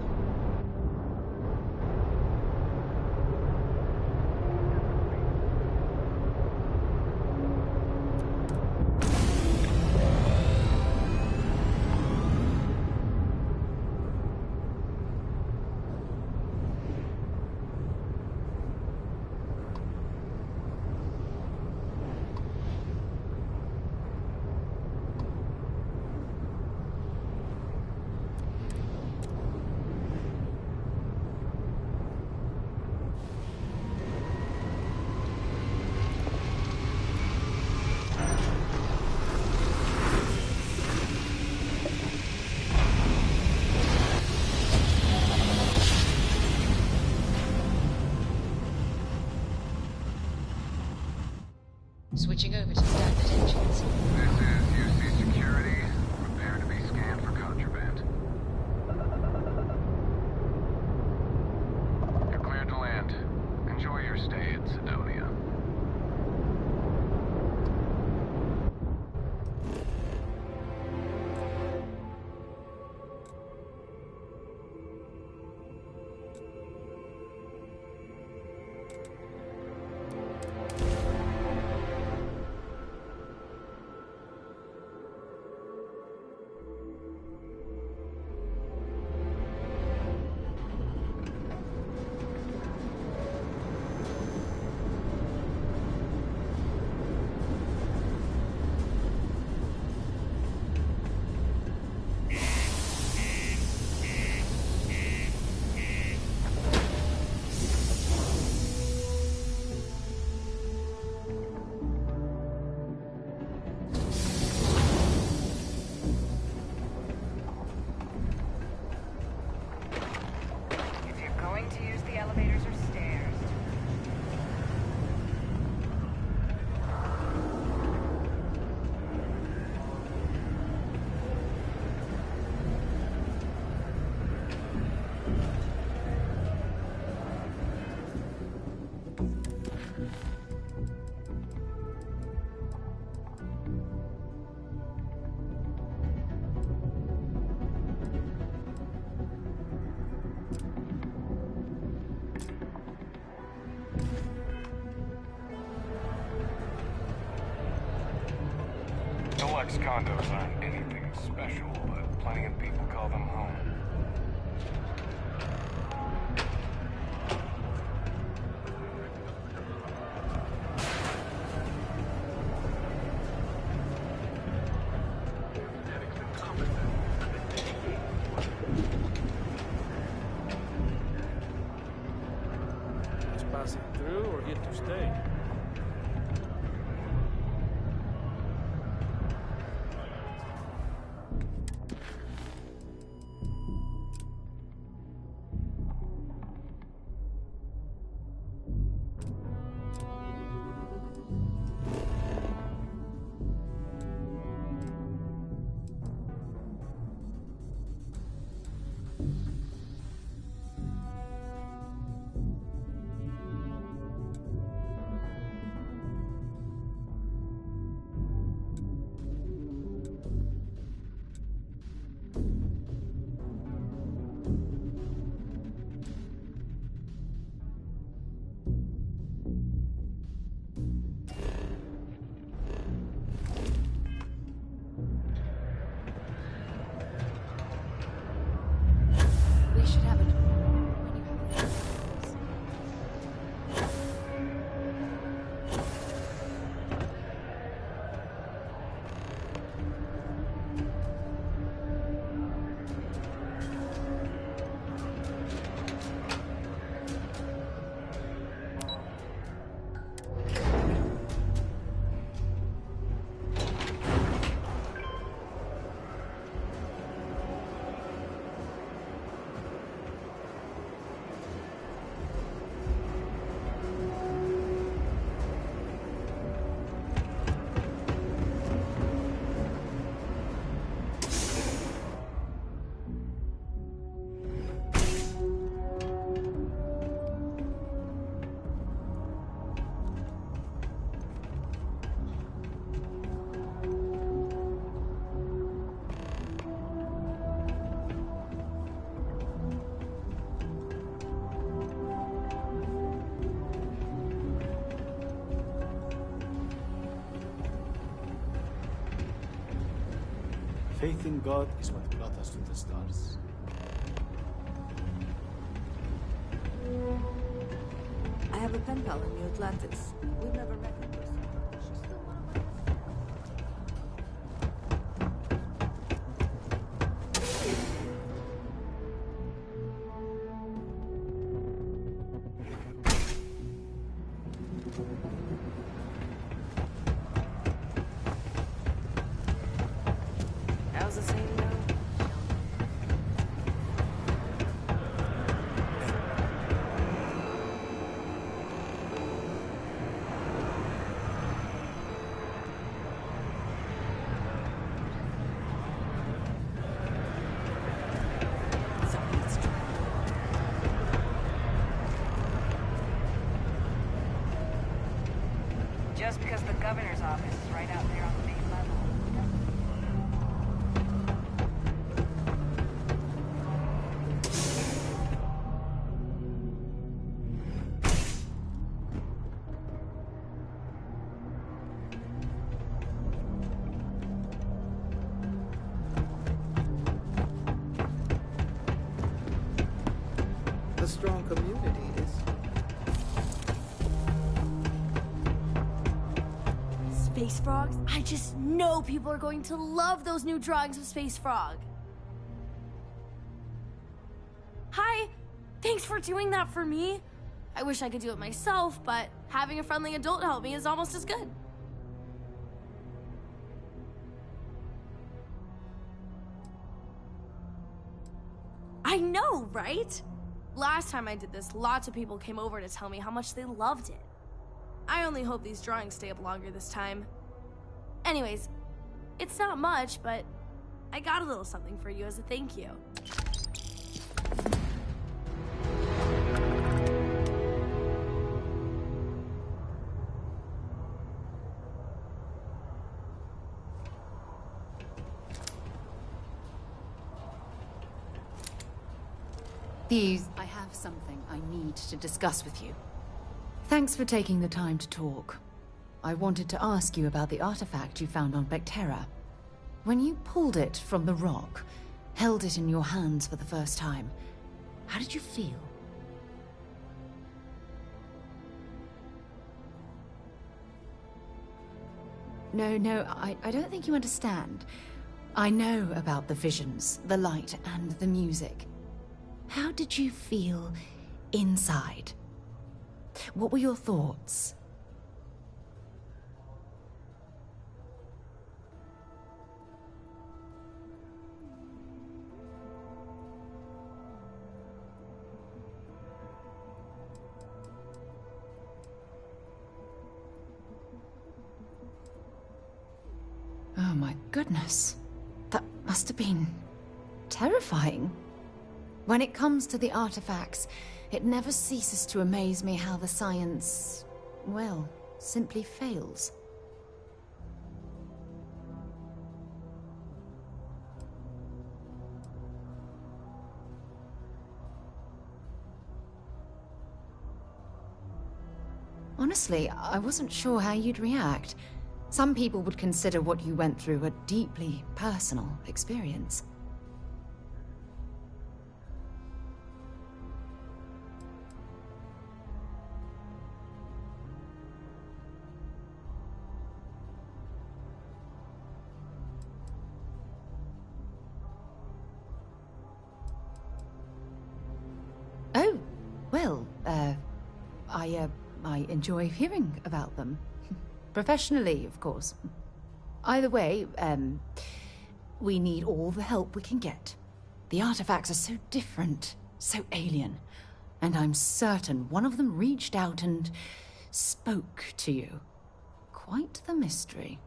Switching over to standard engines. This is UC Security. Prepare to be scanned for contraband. You're cleared to land. Enjoy your stay in Sidonia. Artifacts condos aren't anything special, but plenty of people call them home. Just passing through or here to stay? Faith in God is what brought us to the stars. I have a pen pal in New Atlantis. We've never met in person, but she's still one of my How's the saying now? Just because the governor's office is right out there on the main level. A strong community is. Space frogs? I just know people are going to love those new drawings of Space Frog. Hi, thanks for doing that for me. I wish I could do it myself, but having a friendly adult help me is almost as good. I know, right? Last time I did this, lots of people came over to tell me how much they loved it. I only hope these drawings stay up longer this time. Anyways, it's not much, but I got a little something for you as a thank you. I have something I need to discuss with you. Thanks for taking the time to talk. I wanted to ask you about the artifact you found on Bactera. When you pulled it from the rock, held it in your hands for the first time, how did you feel? No, I don't think you understand. I know about the visions, the light, and the music. How did you feel inside? What were your thoughts? Oh my goodness. That must have been terrifying. When it comes to the artifacts, it never ceases to amaze me how the science, well, simply fails. Honestly, I wasn't sure how you'd react. Some people would consider what you went through a deeply personal experience. Oh, well, I enjoy hearing about them. Professionally, of course. Either way, we need all the help we can get. The artifacts are so different, so alien. And I'm certain one of them reached out and spoke to you. Quite the mystery.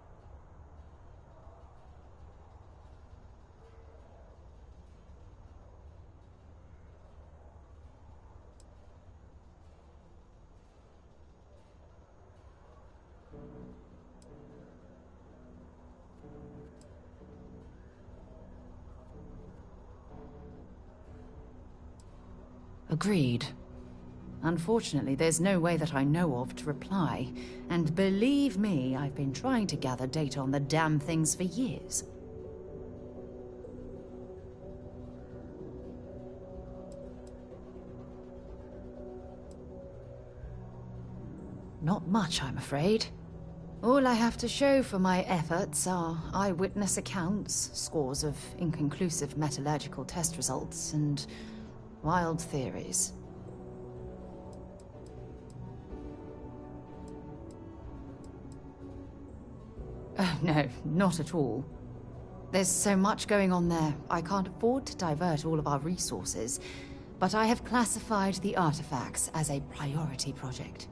Agreed. Unfortunately, there's no way that I know of to reply. And believe me, I've been trying to gather data on the damn things for years. Not much, I'm afraid. All I have to show for my efforts are eyewitness accounts, scores of inconclusive metallurgical test results, and wild theories. Oh, no, not at all. There's so much going on there, I can't afford to divert all of our resources, but I have classified the artifacts as a priority project.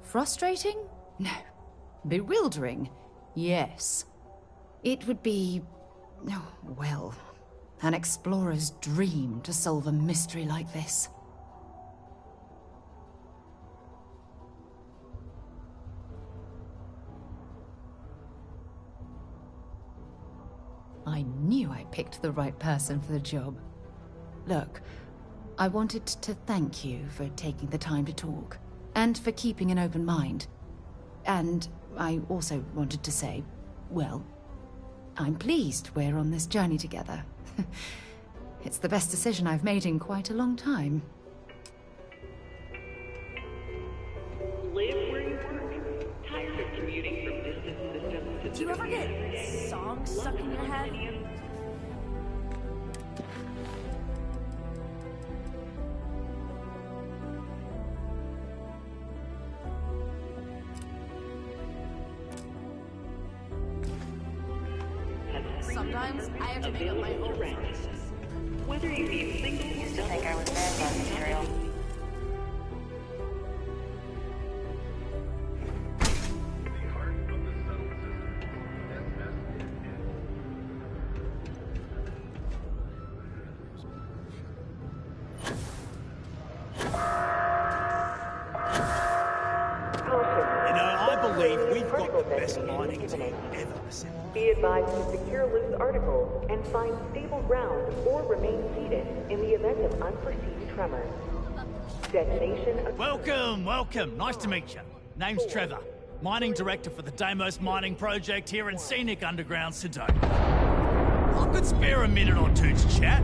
Frustrating? No. Bewildering? Yes. It would be, oh, well, an explorer's dream to solve a mystery like this. I knew I picked the right person for the job. Look, I wanted to thank you for taking the time to talk. And for keeping an open mind. And I also wanted to say, well, I'm pleased we're on this journey together. It's the best decision I've made in quite a long time. Live where you work. Tired of commuting from distant systems to Do you ever get songs stuck in your head? Sometimes I have to make up my own songs. Whether you need singles, Used to think I was bad material. I believe we've got particle detonation imminent. Be advised to secure loose articles and find stable ground or remain seated in the event of unforeseen tremors. Detonation. Welcome. Nice to meet you. Name's Trevor, mining director for the Deimos mining project here in scenic underground Sedona. I could spare a minute or two to chat,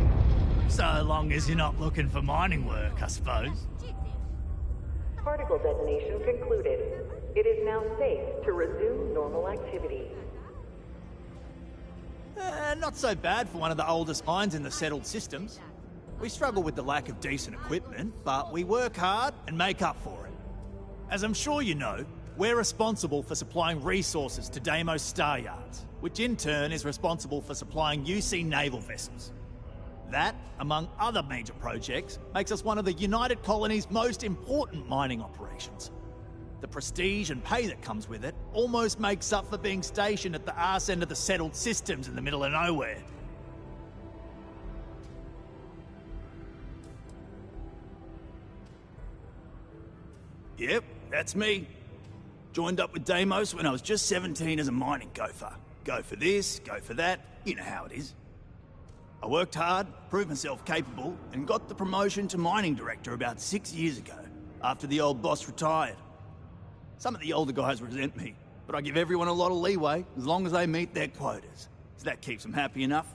so long as you're not looking for mining work, I suppose. Particle detonation concluded. It is now safe to resume normal activity. Not so bad for one of the oldest mines in the settled systems. We struggle with the lack of decent equipment, but we work hard and make up for it. As I'm sure you know, we're responsible for supplying resources to Deimos Star Yards, which in turn is responsible for supplying UC naval vessels. That, among other major projects, makes us one of the United Colony's most important mining operations. The prestige and pay that comes with it almost makes up for being stationed at the arse end of the settled systems in the middle of nowhere. Yep, that's me. Joined up with Deimos when I was just 17 as a mining gopher. Go for this, go for that, you know how it is. I worked hard, proved myself capable, and got the promotion to mining director about 6 years ago, after the old boss retired. Some of the older guys resent me, but I give everyone a lot of leeway as long as they meet their quotas. So that keeps them happy enough.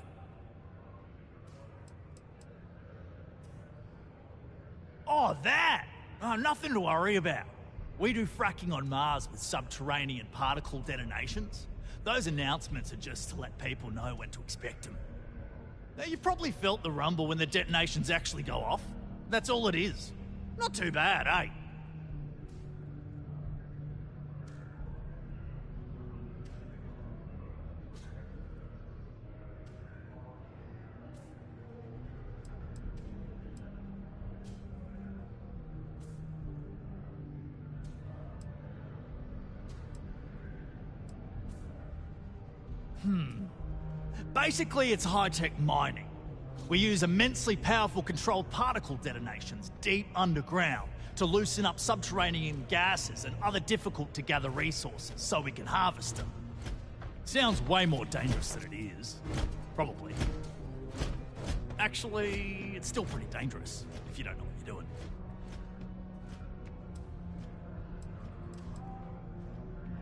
Oh, that! Oh, nothing to worry about. We do fracking on Mars with subterranean particle detonations. Those announcements are just to let people know when to expect them. Now, you've probably felt the rumble when the detonations actually go off. That's all it is. Not too bad, eh? Basically, it's high-tech mining. We use immensely powerful controlled particle detonations deep underground to loosen up subterranean gases and other difficult-to-gather resources so we can harvest them. Sounds way more dangerous than it is. Probably. Actually, it's still pretty dangerous if you don't know what you're doing.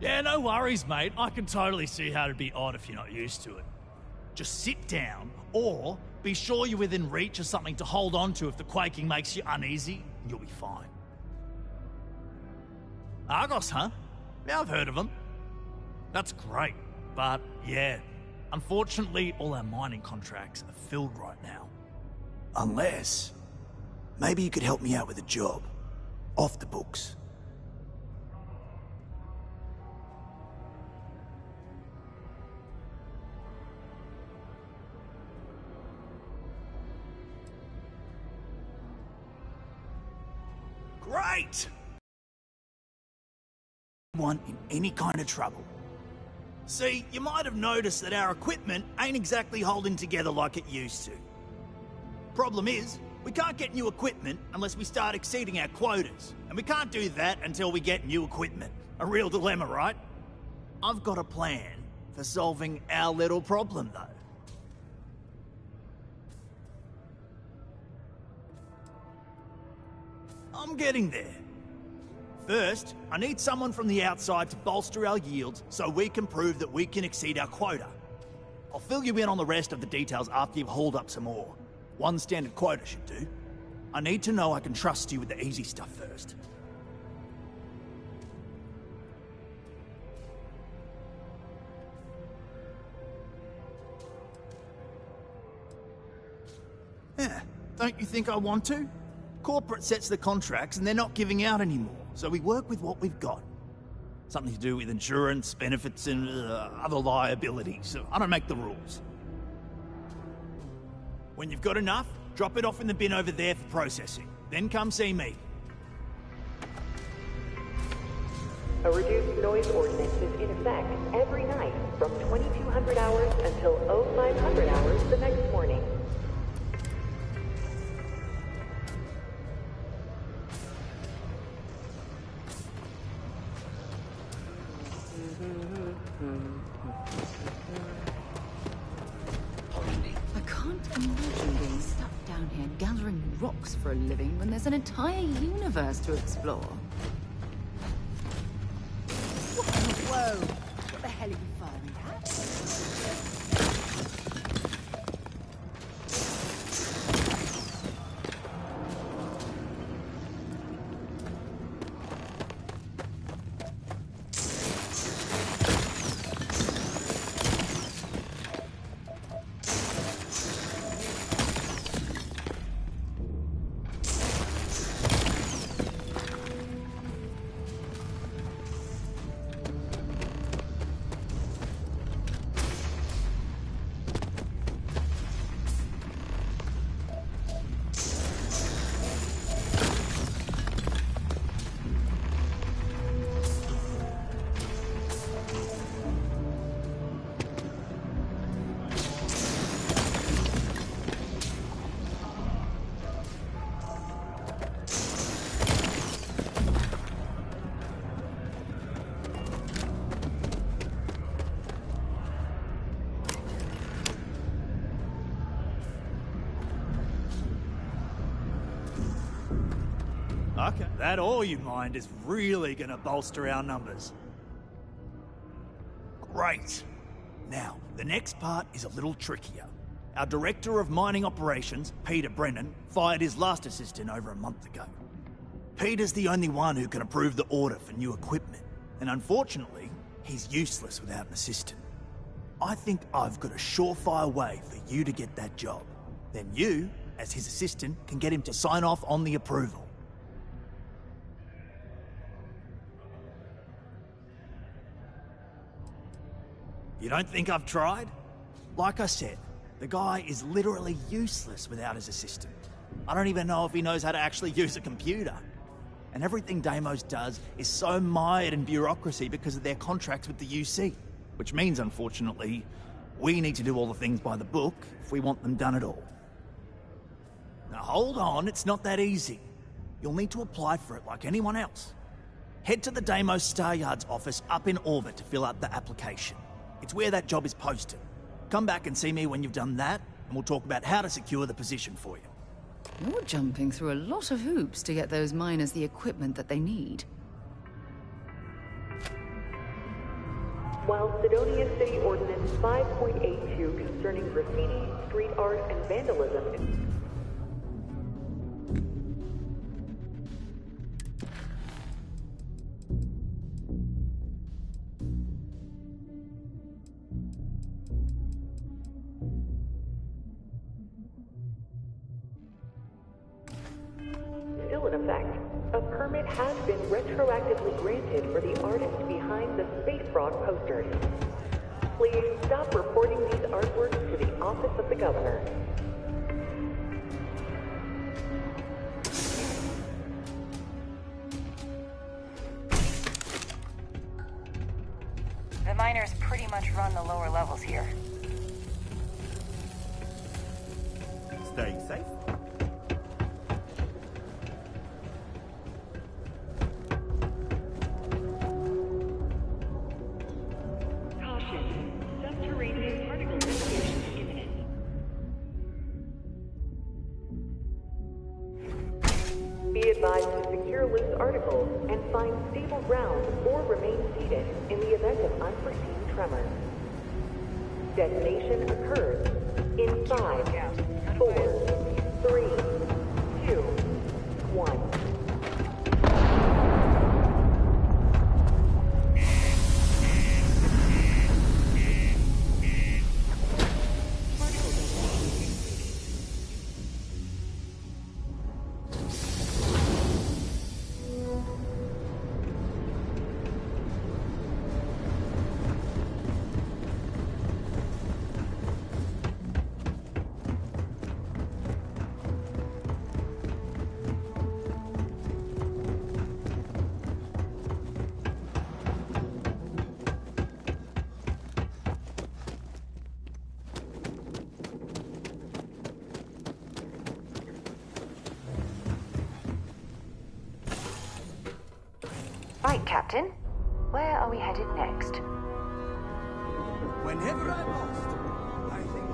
Yeah, no worries, mate. I can totally see how it'd be odd if you're not used to it. Just sit down, or be sure you're within reach of something to hold on to if the quaking makes you uneasy, and you'll be fine. Argos, huh? Yeah, I've heard of them. That's great, but yeah, unfortunately, all our mining contracts are filled right now. Unless, maybe you could help me out with a job. Off the books. Great! One in any kind of trouble. See, you might have noticed that our equipment ain't exactly holding together like it used to. Problem is, we can't get new equipment unless we start exceeding our quotas, and we can't do that until we get new equipment. A real dilemma, right? I've got a plan for solving our little problem, though. I'm getting there. First, I need someone from the outside to bolster our yields so we can prove that we can exceed our quota. I'll fill you in on the rest of the details after you've hauled up some ore. One standard quota should do. I need to know I can trust you with the easy stuff first. Yeah, don't you think I want to? Corporate sets the contracts and they're not giving out anymore, so we work with what we've got. Something to do with insurance, benefits, and other liabilities, so I don't make the rules. When you've got enough, drop it off in the bin over there for processing. Then come see me. A reduced noise ordinance is in effect every night from 2200 hours until 0500 hours the next morning. books for a living when there's an entire universe to explore? Whoa! What the hell are you firing at? Okay, that all you mind is really gonna bolster our numbers. Great. Now, the next part is a little trickier. Our Director of Mining Operations, Peter Brennan, fired his last assistant over a month ago. Peter's the only one who can approve the order for new equipment, and unfortunately, he's useless without an assistant. I think I've got a surefire way for you to get that job. Then you, as his assistant, can get him to sign off on the approval. You don't think I've tried? Like I said, the guy is literally useless without his assistant. I don't even know if he knows how to actually use a computer. And everything Deimos does is so mired in bureaucracy because of their contracts with the UC. Which means, unfortunately, we need to do all the things by the book if we want them done at all. Now hold on, it's not that easy. You'll need to apply for it like anyone else. Head to the Deimos Star Yard's office up in orbit to fill out the application. It's where that job is posted. Come back and see me when you've done that, and we'll talk about how to secure the position for you. You're jumping through a lot of hoops to get those miners the equipment that they need. While Sidonia City Ordinance 5.82 concerning graffiti, street art, and vandalism is still in effect, a permit has been retroactively granted for the artist behind the Space Frog posters. Please stop reporting these artworks to the Office of the Governor. The miners pretty much run the lower levels here. Stay safe. Subterranean particle distribution imminent. Be advised to secure loose articles and find stable ground or remain seated in the event of unforeseen tremors. Detonation occurs in 5, 4, 3, 2, 1. Right, Captain. Where are we headed next? Whenever I'm lost, I think...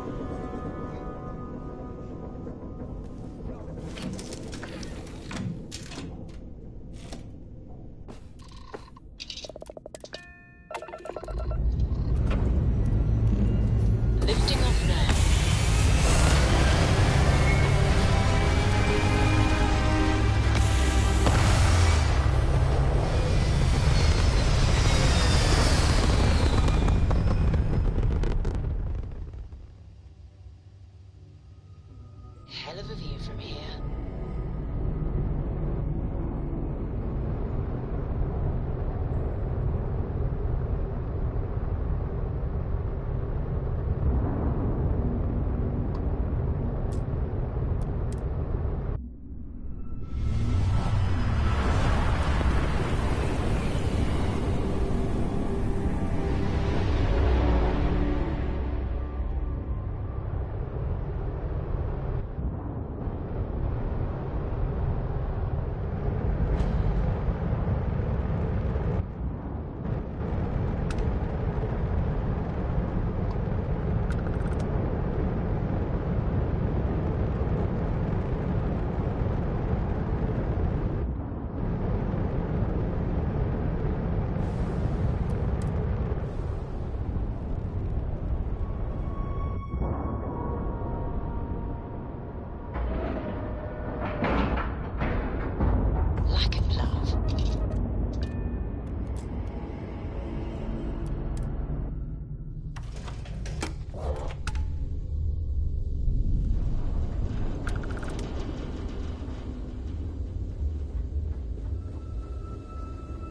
and love.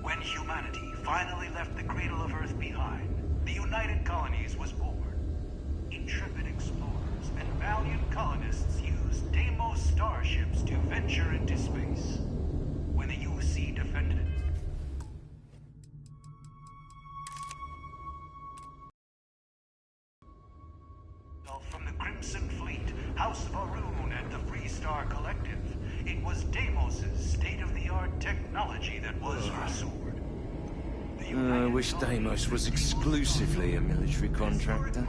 When humanity finally left the cradle of Earth behind, the United Colonies was born. Intrepid explorers and valiant colonists used Deimos starships to venture into space. When the UC defended itself from the Crimson Fleet, House of Arun, and the Freestar Collective, it was Deimos' state-of-the-art technology that was her sword. I wish Deimos was exclusively a military contractor.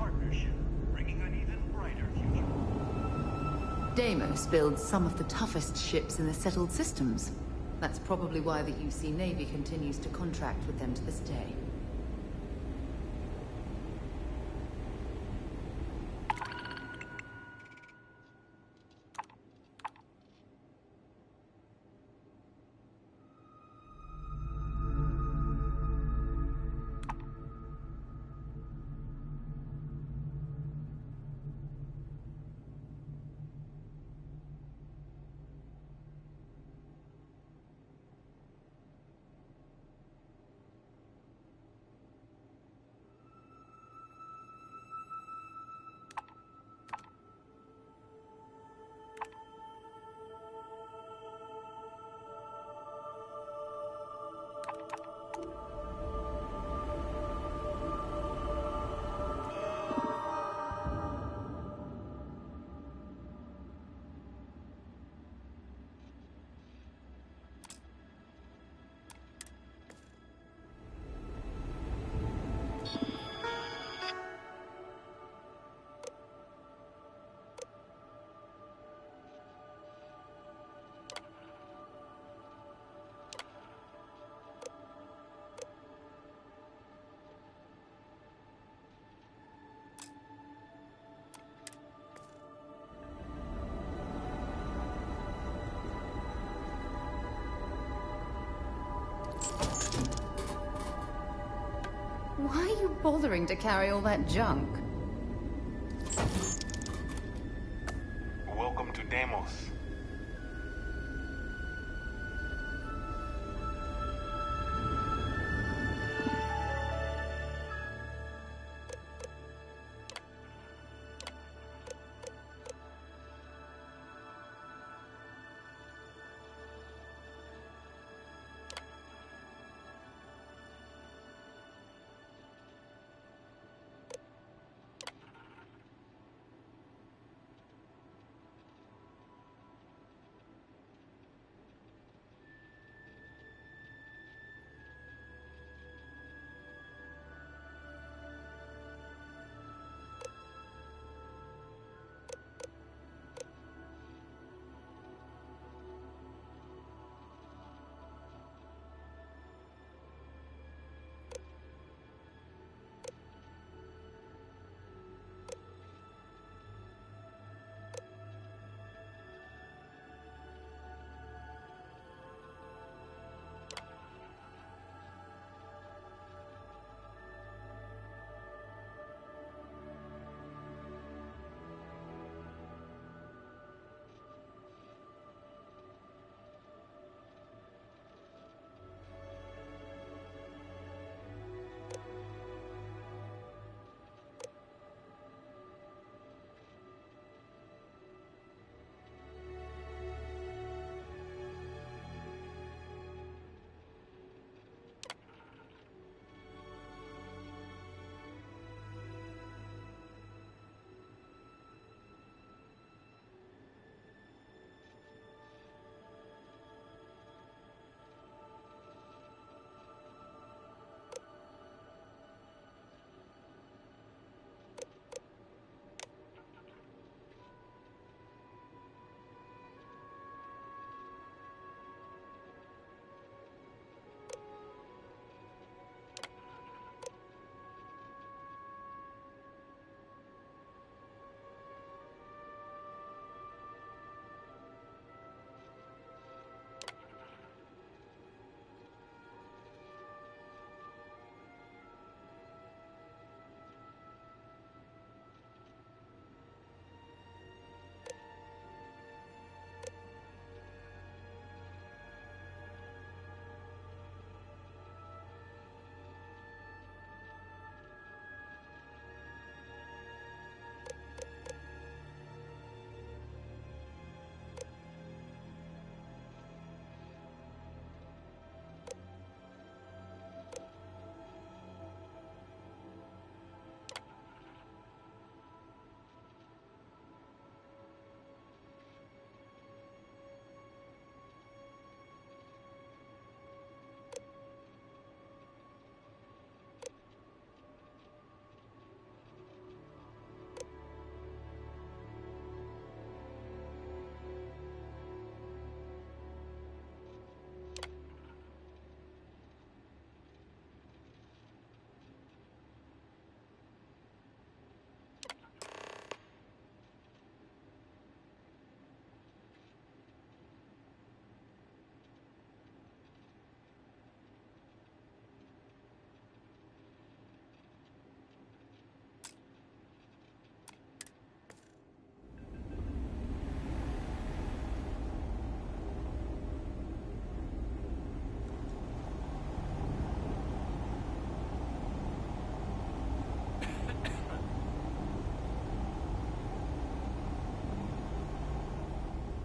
Deimos builds some of the toughest ships in the settled systems. That's probably why the UC Navy continues to contract with them to this day. Why are you bothering to carry all that junk? Welcome to Deimos.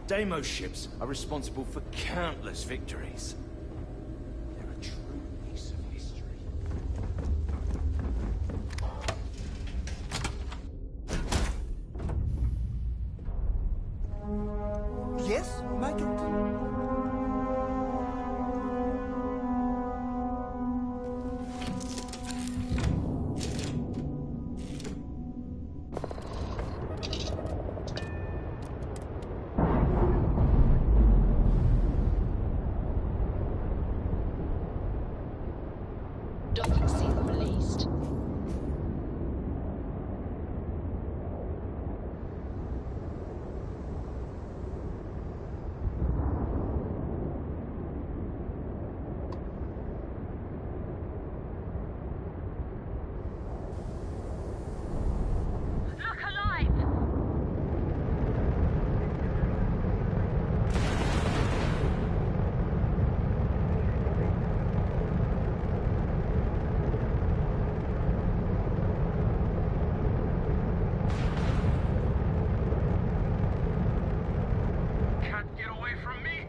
Deimos ships are responsible for countless victories. They're a true piece of history. Yes, my captain? Docking seal released. Look alive! Can't get away from me!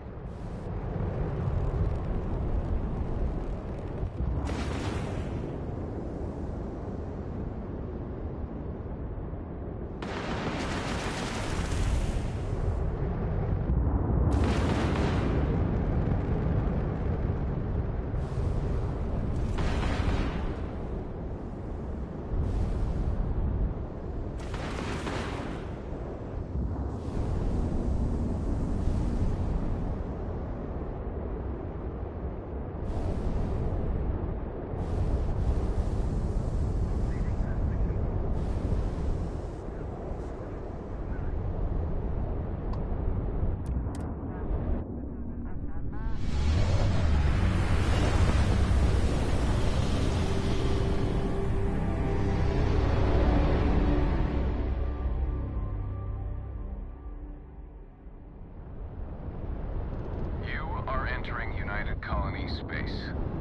You are entering United Colony space.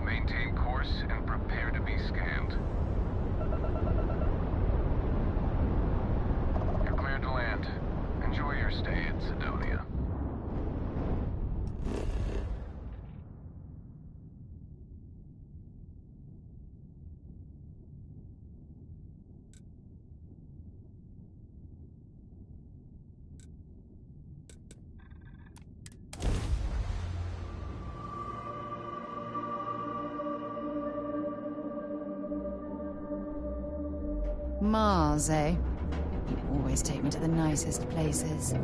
Maintain course and prepare to be scanned. You're cleared to land. Enjoy your stay at Sidonia. Mars, eh? You always take me to the nicest places.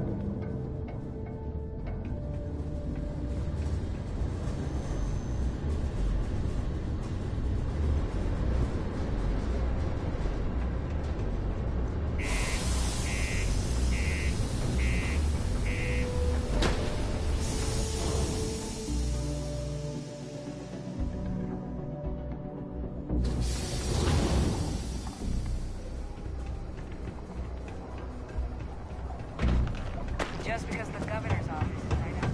Just because the governor's office is right out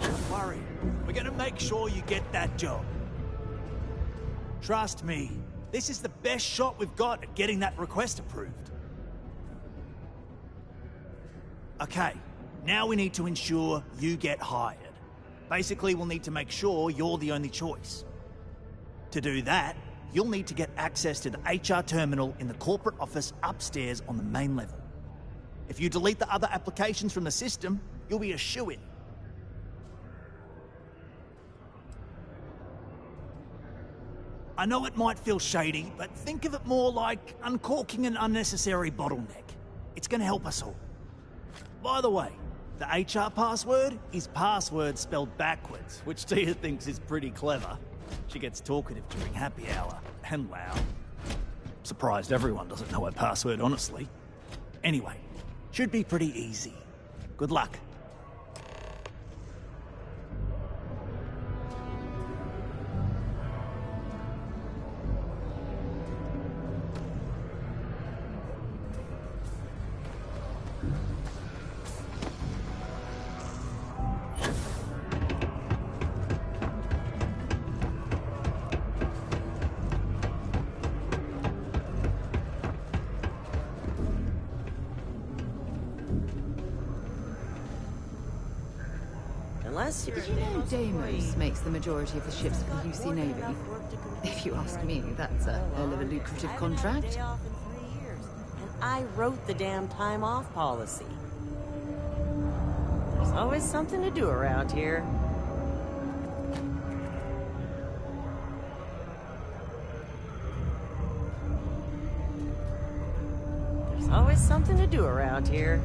Don't worry. We're gonna make sure you get that job. Trust me, this is the best shot we've got at getting that request approved. Okay, now we need to ensure you get hired. Basically, we'll need to make sure you're the only choice. To do that, you'll need to get access to the HR terminal in the corporate office upstairs on the main level. If you delete the other applications from the system, you'll be a shoo-in. I know it might feel shady, but think of it more like uncorking an unnecessary bottleneck. It's gonna help us all. By the way, the HR password is password spelled backwards, which Tia thinks is pretty clever. She gets talkative during happy hour, and loud. Surprised everyone doesn't know her password, honestly. Anyway, should be pretty easy. Good luck. Unless you're... Did you know Deimos makes the majority of the ships for the UC Navy? If you ask me, that's a hell of a lucrative contract. And I wrote the damn time off policy. There's always something to do around here. There's always something to do around here.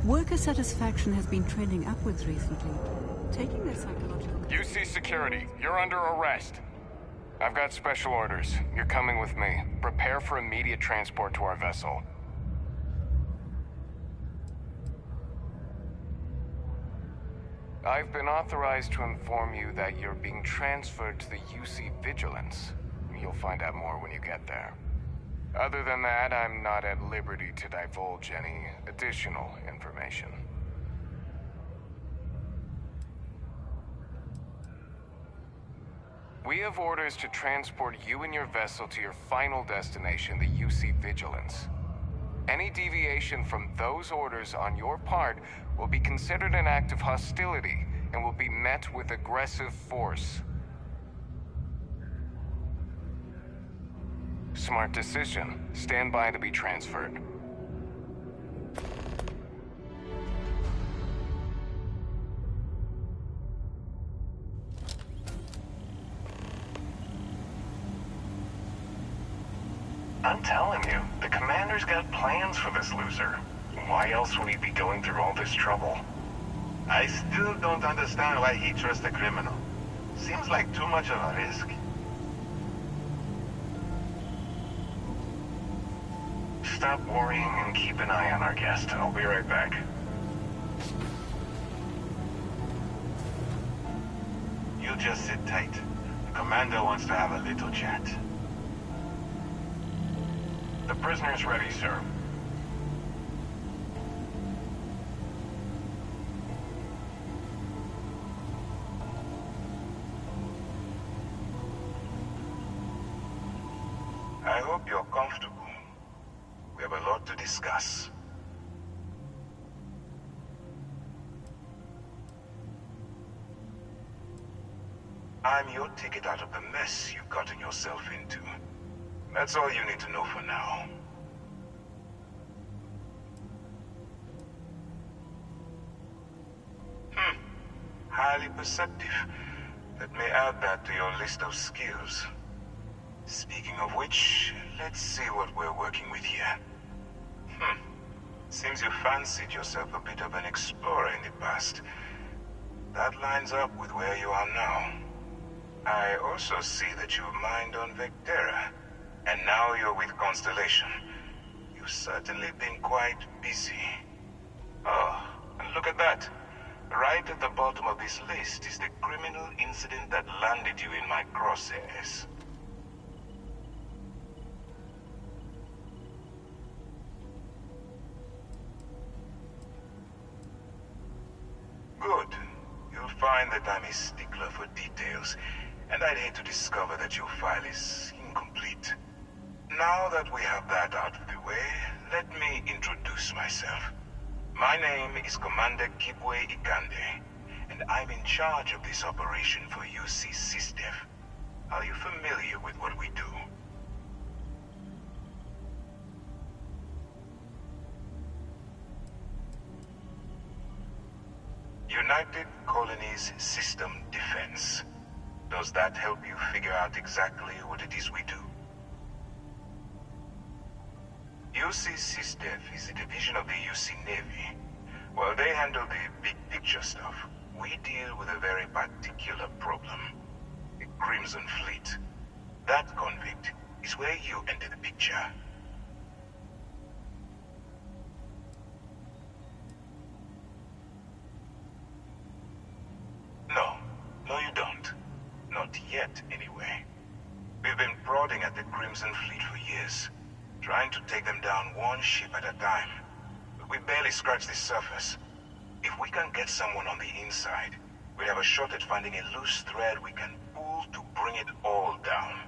Worker satisfaction has been trending upwards recently. Taking their psychological... UC Security, you're under arrest. I've got special orders. You're coming with me. Prepare for immediate transport to our vessel. I've been authorized to inform you that you're being transferred to the UC Vigilance. You'll find out more when you get there. Other than that, I'm not at liberty to divulge any additional information. We have orders to transport you and your vessel to your final destination, the UC Vigilance. Any deviation from those orders on your part will be considered an act of hostility and will be met with aggressive force. Smart decision. Stand by to be transferred. I'm telling you, the commander's got plans for this loser. Why else would he be going through all this trouble? I still don't understand why he trusts a criminal. Seems like too much of a risk. Stop worrying and keep an eye on our guest. I'll be right back. You just sit tight. The commander wants to have a little chat. The prisoner's ready, sir. I hope you're comfortable. We have a lot to discuss. I'm your ticket out of the mess you've gotten yourself into. That's all you need to know for now. Highly perceptive. Let me add that to your list of skills. Speaking of which, let's see what we're working with here. Seems you fancied yourself a bit of an explorer in the past. That lines up with where you are now. I also see that you've mined on Vectera, and now you're with Constellation. You've certainly been quite busy. Oh, and look at that. Right at the bottom of this list is the criminal incident that landed you in my crosshairs. Good. You'll find that I'm a stickler for details, and I'd hate to discover that your file is incomplete. Now that we have that out of the way, let me introduce myself. My name is Commander Kibwe Ikande, and I'm in charge of this operation for UC SysDef. Are you familiar with what we do? United Colonies System Defense. Does that help you figure out exactly what it is we do? UC SysDef is a division of the UC Navy. While they handle the big picture stuff, we deal with a very particular problem. The Crimson Fleet. That convict is where you enter the picture. No, you don't. Not yet, anyway. We've been prodding at the Crimson Fleet for years, trying to take them down one ship at a time. But we barely scratched the surface. If we can get someone on the inside, we'll have a shot at finding a loose thread we can pull to bring it all down.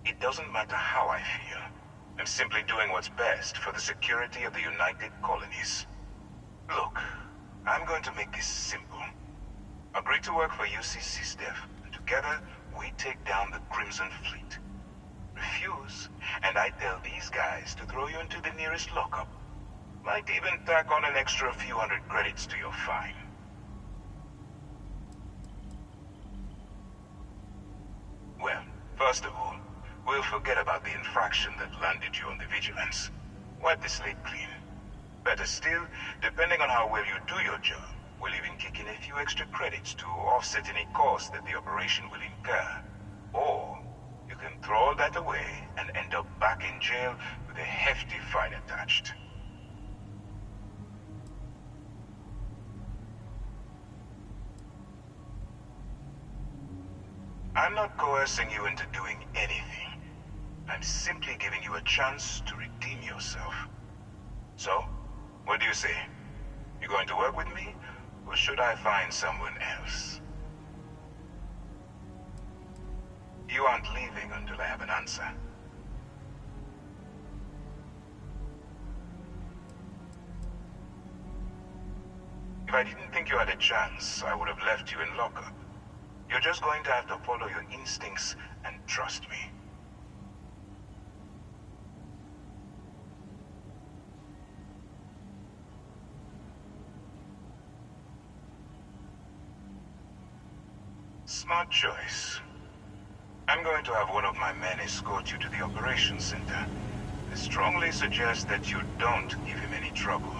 It doesn't matter how I feel. I'm simply doing what's best for the security of the United Colonies. Look, I'm going to make this simple. Agree to work for UC SysDef, and together we take down the Crimson Fleet. Refuse, and I tell these guys to throw you into the nearest lockup. Might even tack on an extra few hundred credits to your fine. Well, first of all, we'll forget about the infraction that landed you on the Vigilance. Wipe the slate clean. Better still, depending on how well you do your job, we'll even kick in a few extra credits to offset any cost that the operation will incur. Or, you can throw all that away and end up back in jail with a hefty fine attached. I'm not coercing you into doing anything. I'm simply giving you a chance to redeem yourself. So, what do you say? You going to work with me, or should I find someone else? You aren't leaving until I have an answer. If I didn't think you had a chance, I would have left you in lockup. You're just going to have to follow your instincts and trust me. Smart choice. I'm going to have one of my men escort you to the operations center. I strongly suggest that you don't give him any trouble.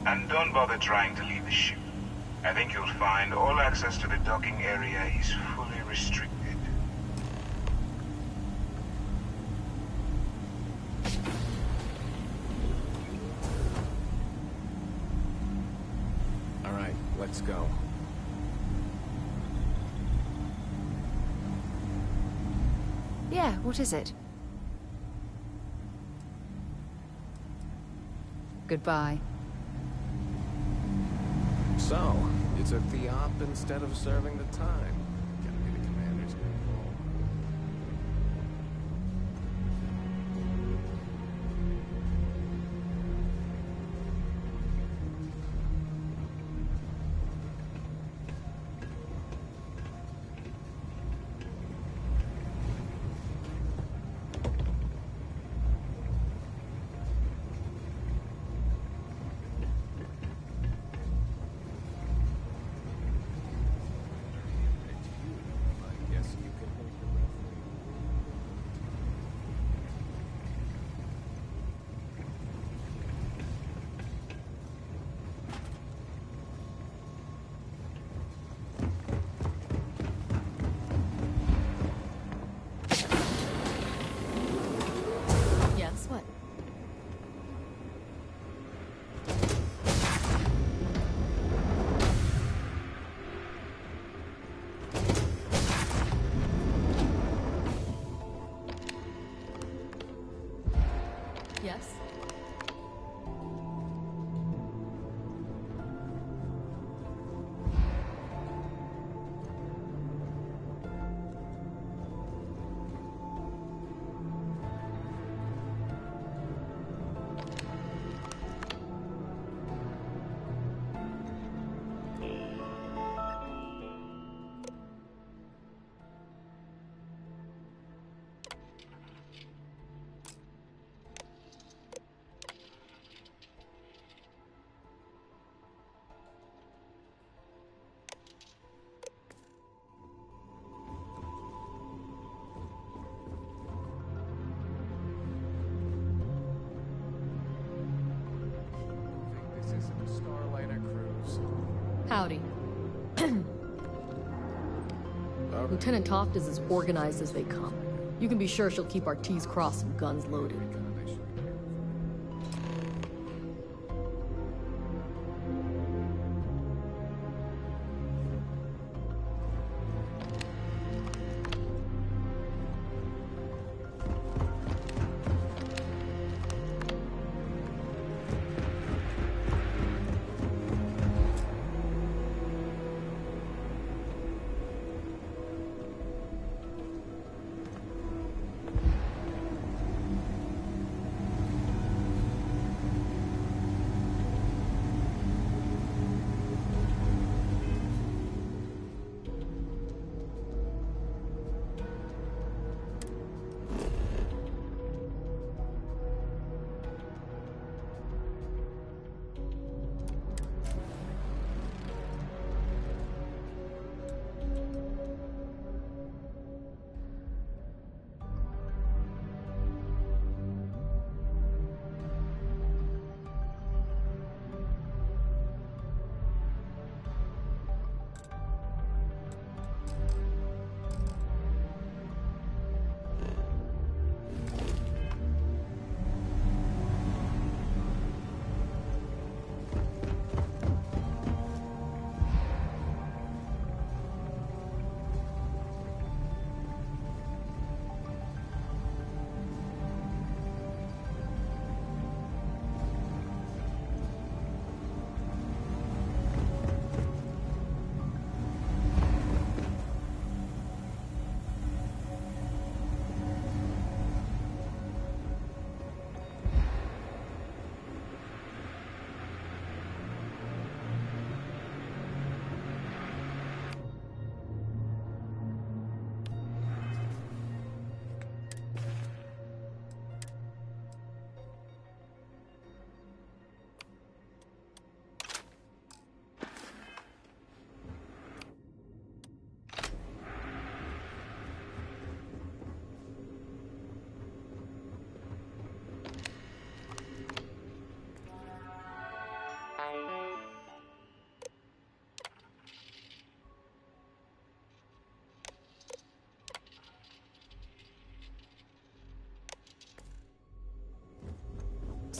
And don't bother trying to leave the ship. I think you'll find all access to the docking area is fully restricted. All right, let's go. Yeah, what is it? Goodbye. So, you took the op instead of serving the time. Gotta be the commander's control. Howdy. Lieutenant Toft is as organized as they come. You can be sure she'll keep our T's crossed and guns loaded.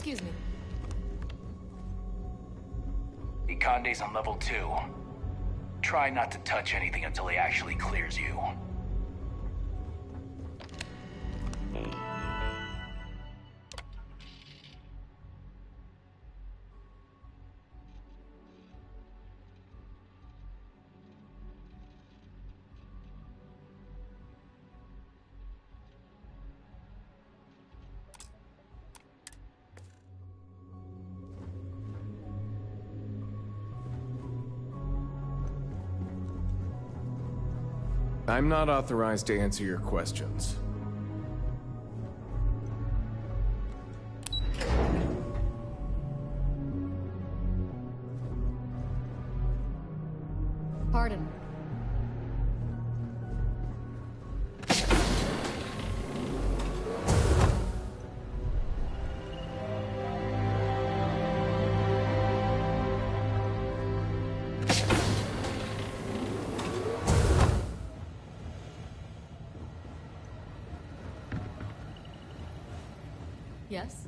Excuse me. Ikande's on level 2. Try not to touch anything until he actually clears you. I'm not authorized to answer your questions. Pardon. Yes?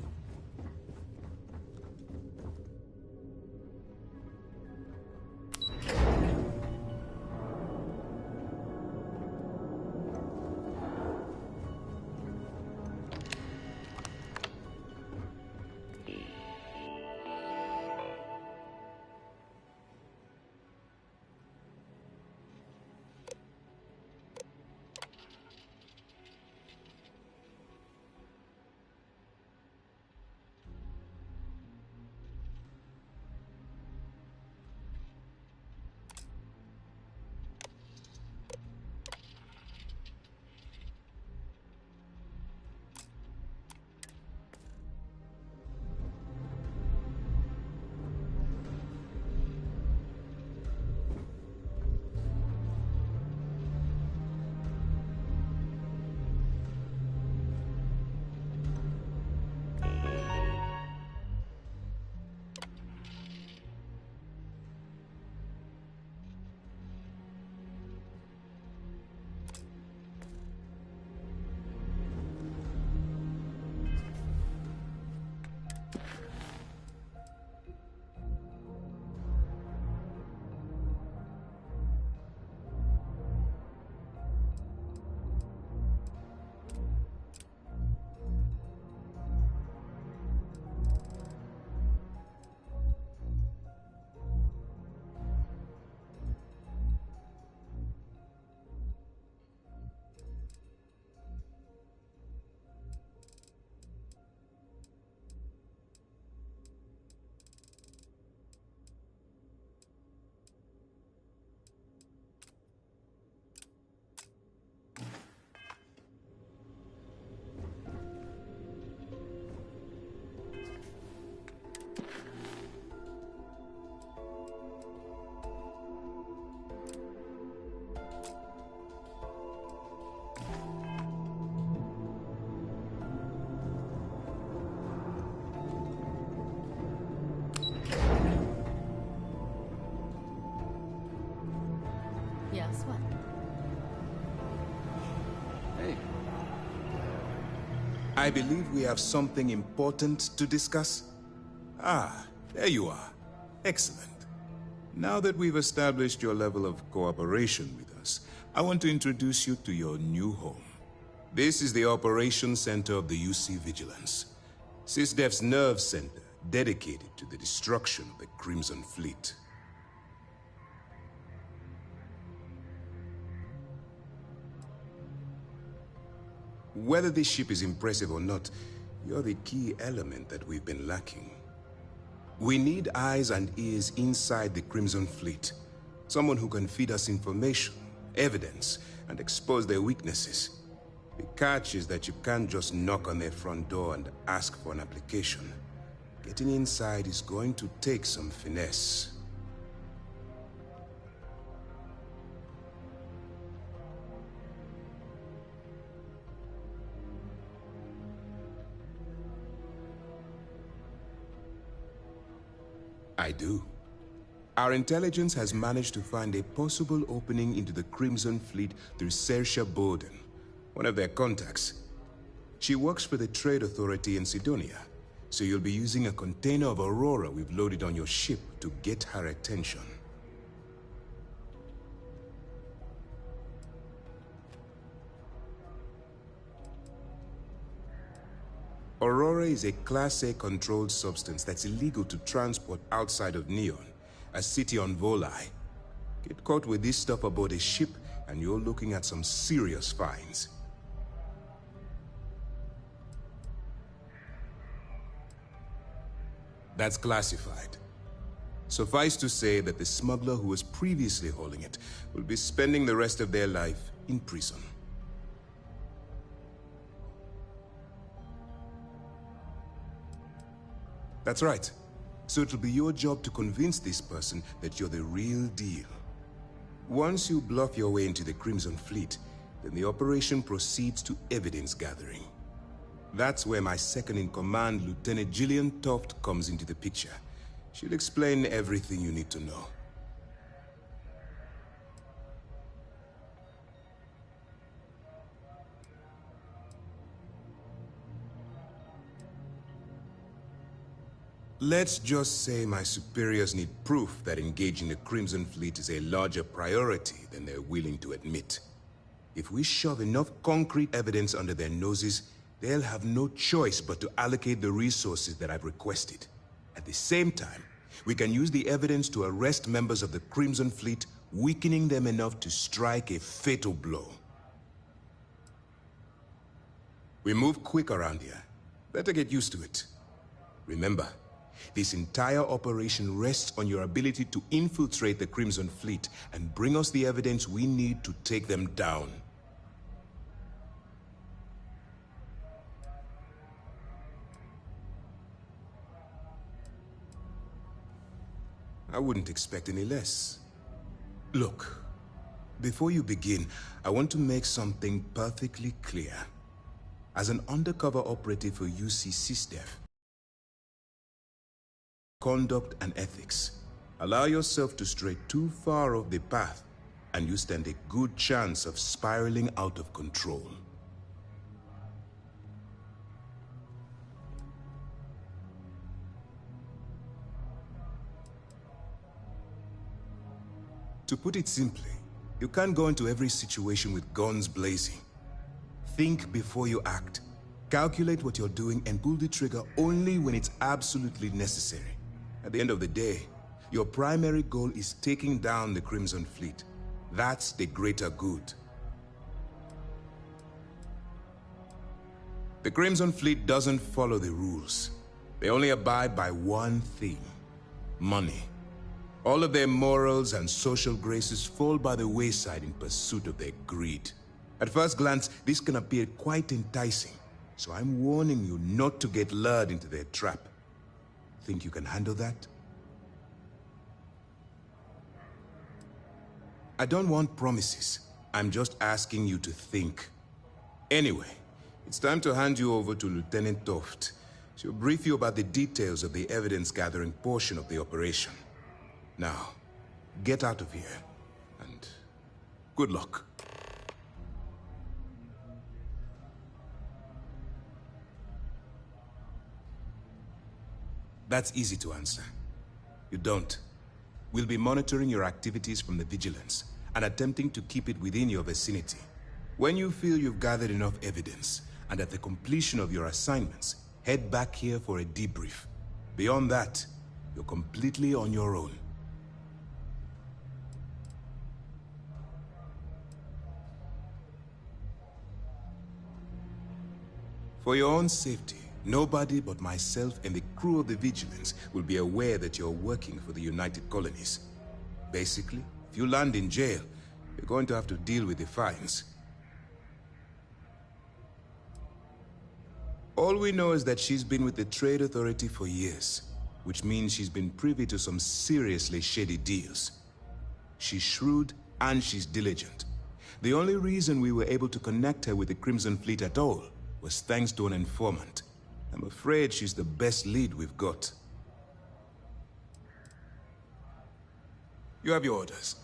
elsewhere. Hey. I believe we have something important to discuss. Ah, there you are. Excellent. Now that we've established your level of cooperation with us, I want to introduce you to your new home. This is the Operations Center of the UC Vigilance, SysDef's nerve center dedicated to the destruction of the Crimson Fleet. Whether this ship is impressive or not, you're the key element that we've been lacking. We need eyes and ears inside the Crimson Fleet. Someone who can feed us information, evidence, and expose their weaknesses. The catch is that you can't just knock on their front door and ask for an application. Getting inside is going to take some finesse. I do. Our intelligence has managed to find a possible opening into the Crimson Fleet through Saoirse Bowden, one of their contacts. She works for the Trade Authority in Sidonia, so you'll be using a container of Aurora we've loaded on your ship to get her attention. Aurora is a Class A controlled substance that's illegal to transport outside of Neon, a city on Volai. Get caught with this stuff aboard a ship, and you're looking at some serious fines. That's classified. Suffice to say that the smuggler who was previously hauling it will be spending the rest of their life in prison. That's right. So it'll be your job to convince this person that you're the real deal. Once you bluff your way into the Crimson Fleet, then the operation proceeds to evidence gathering. That's where my second-in-command, Lieutenant Gillian Toft, comes into the picture. She'll explain everything you need to know. Let's just say my superiors need proof that engaging the Crimson Fleet is a larger priority than they're willing to admit. If we shove enough concrete evidence under their noses, they'll have no choice but to allocate the resources that I've requested. At the same time, we can use the evidence to arrest members of the Crimson Fleet, weakening them enough to strike a fatal blow. We move quick around here. Better get used to it. Remember, this entire operation rests on your ability to infiltrate the Crimson Fleet and bring us the evidence we need to take them down. I wouldn't expect any less. Look, before you begin, I want to make something perfectly clear. As an undercover operative for UC SysDef, conduct and ethics. Allow yourself to stray too far off the path, and you stand a good chance of spiraling out of control. To put it simply, you can't go into every situation with guns blazing. Think before you act. Calculate what you're doing and pull the trigger only when it's absolutely necessary. At the end of the day, your primary goal is taking down the Crimson Fleet. That's the greater good. The Crimson Fleet doesn't follow the rules. They only abide by one thing: money. All of their morals and social graces fall by the wayside in pursuit of their greed. At first glance, this can appear quite enticing, so I'm warning you not to get lured into their trap. Think you can handle that? I don't want promises. I'm just asking you to think. Anyway, it's time to hand you over to Lieutenant Toft. She'll brief you about the details of the evidence-gathering portion of the operation. Now, get out of here, and Good luck. That's easy to answer. You don't. We'll be monitoring your activities from the Vigilance and attempting to keep it within your vicinity. When you feel you've gathered enough evidence, and at the completion of your assignments, head back here for a debrief. Beyond that, you're completely on your own. For your own safety, nobody but myself and the crew of the Vigilance will be aware that you're working for the United Colonies. Basically, if you land in jail, you're going to have to deal with the fines. All we know is that she's been with the Trade Authority for years, which means she's been privy to some seriously shady deals. She's shrewd and she's diligent. The only reason we were able to connect her with the Crimson Fleet at all was thanks to an informant. I'm afraid she's the best lead we've got. You have your orders.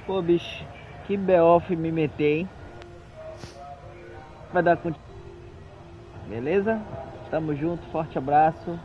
Pô, bicho, que BO me meter, hein? Vai dar continuidade. Beleza? Tamo junto, forte abraço.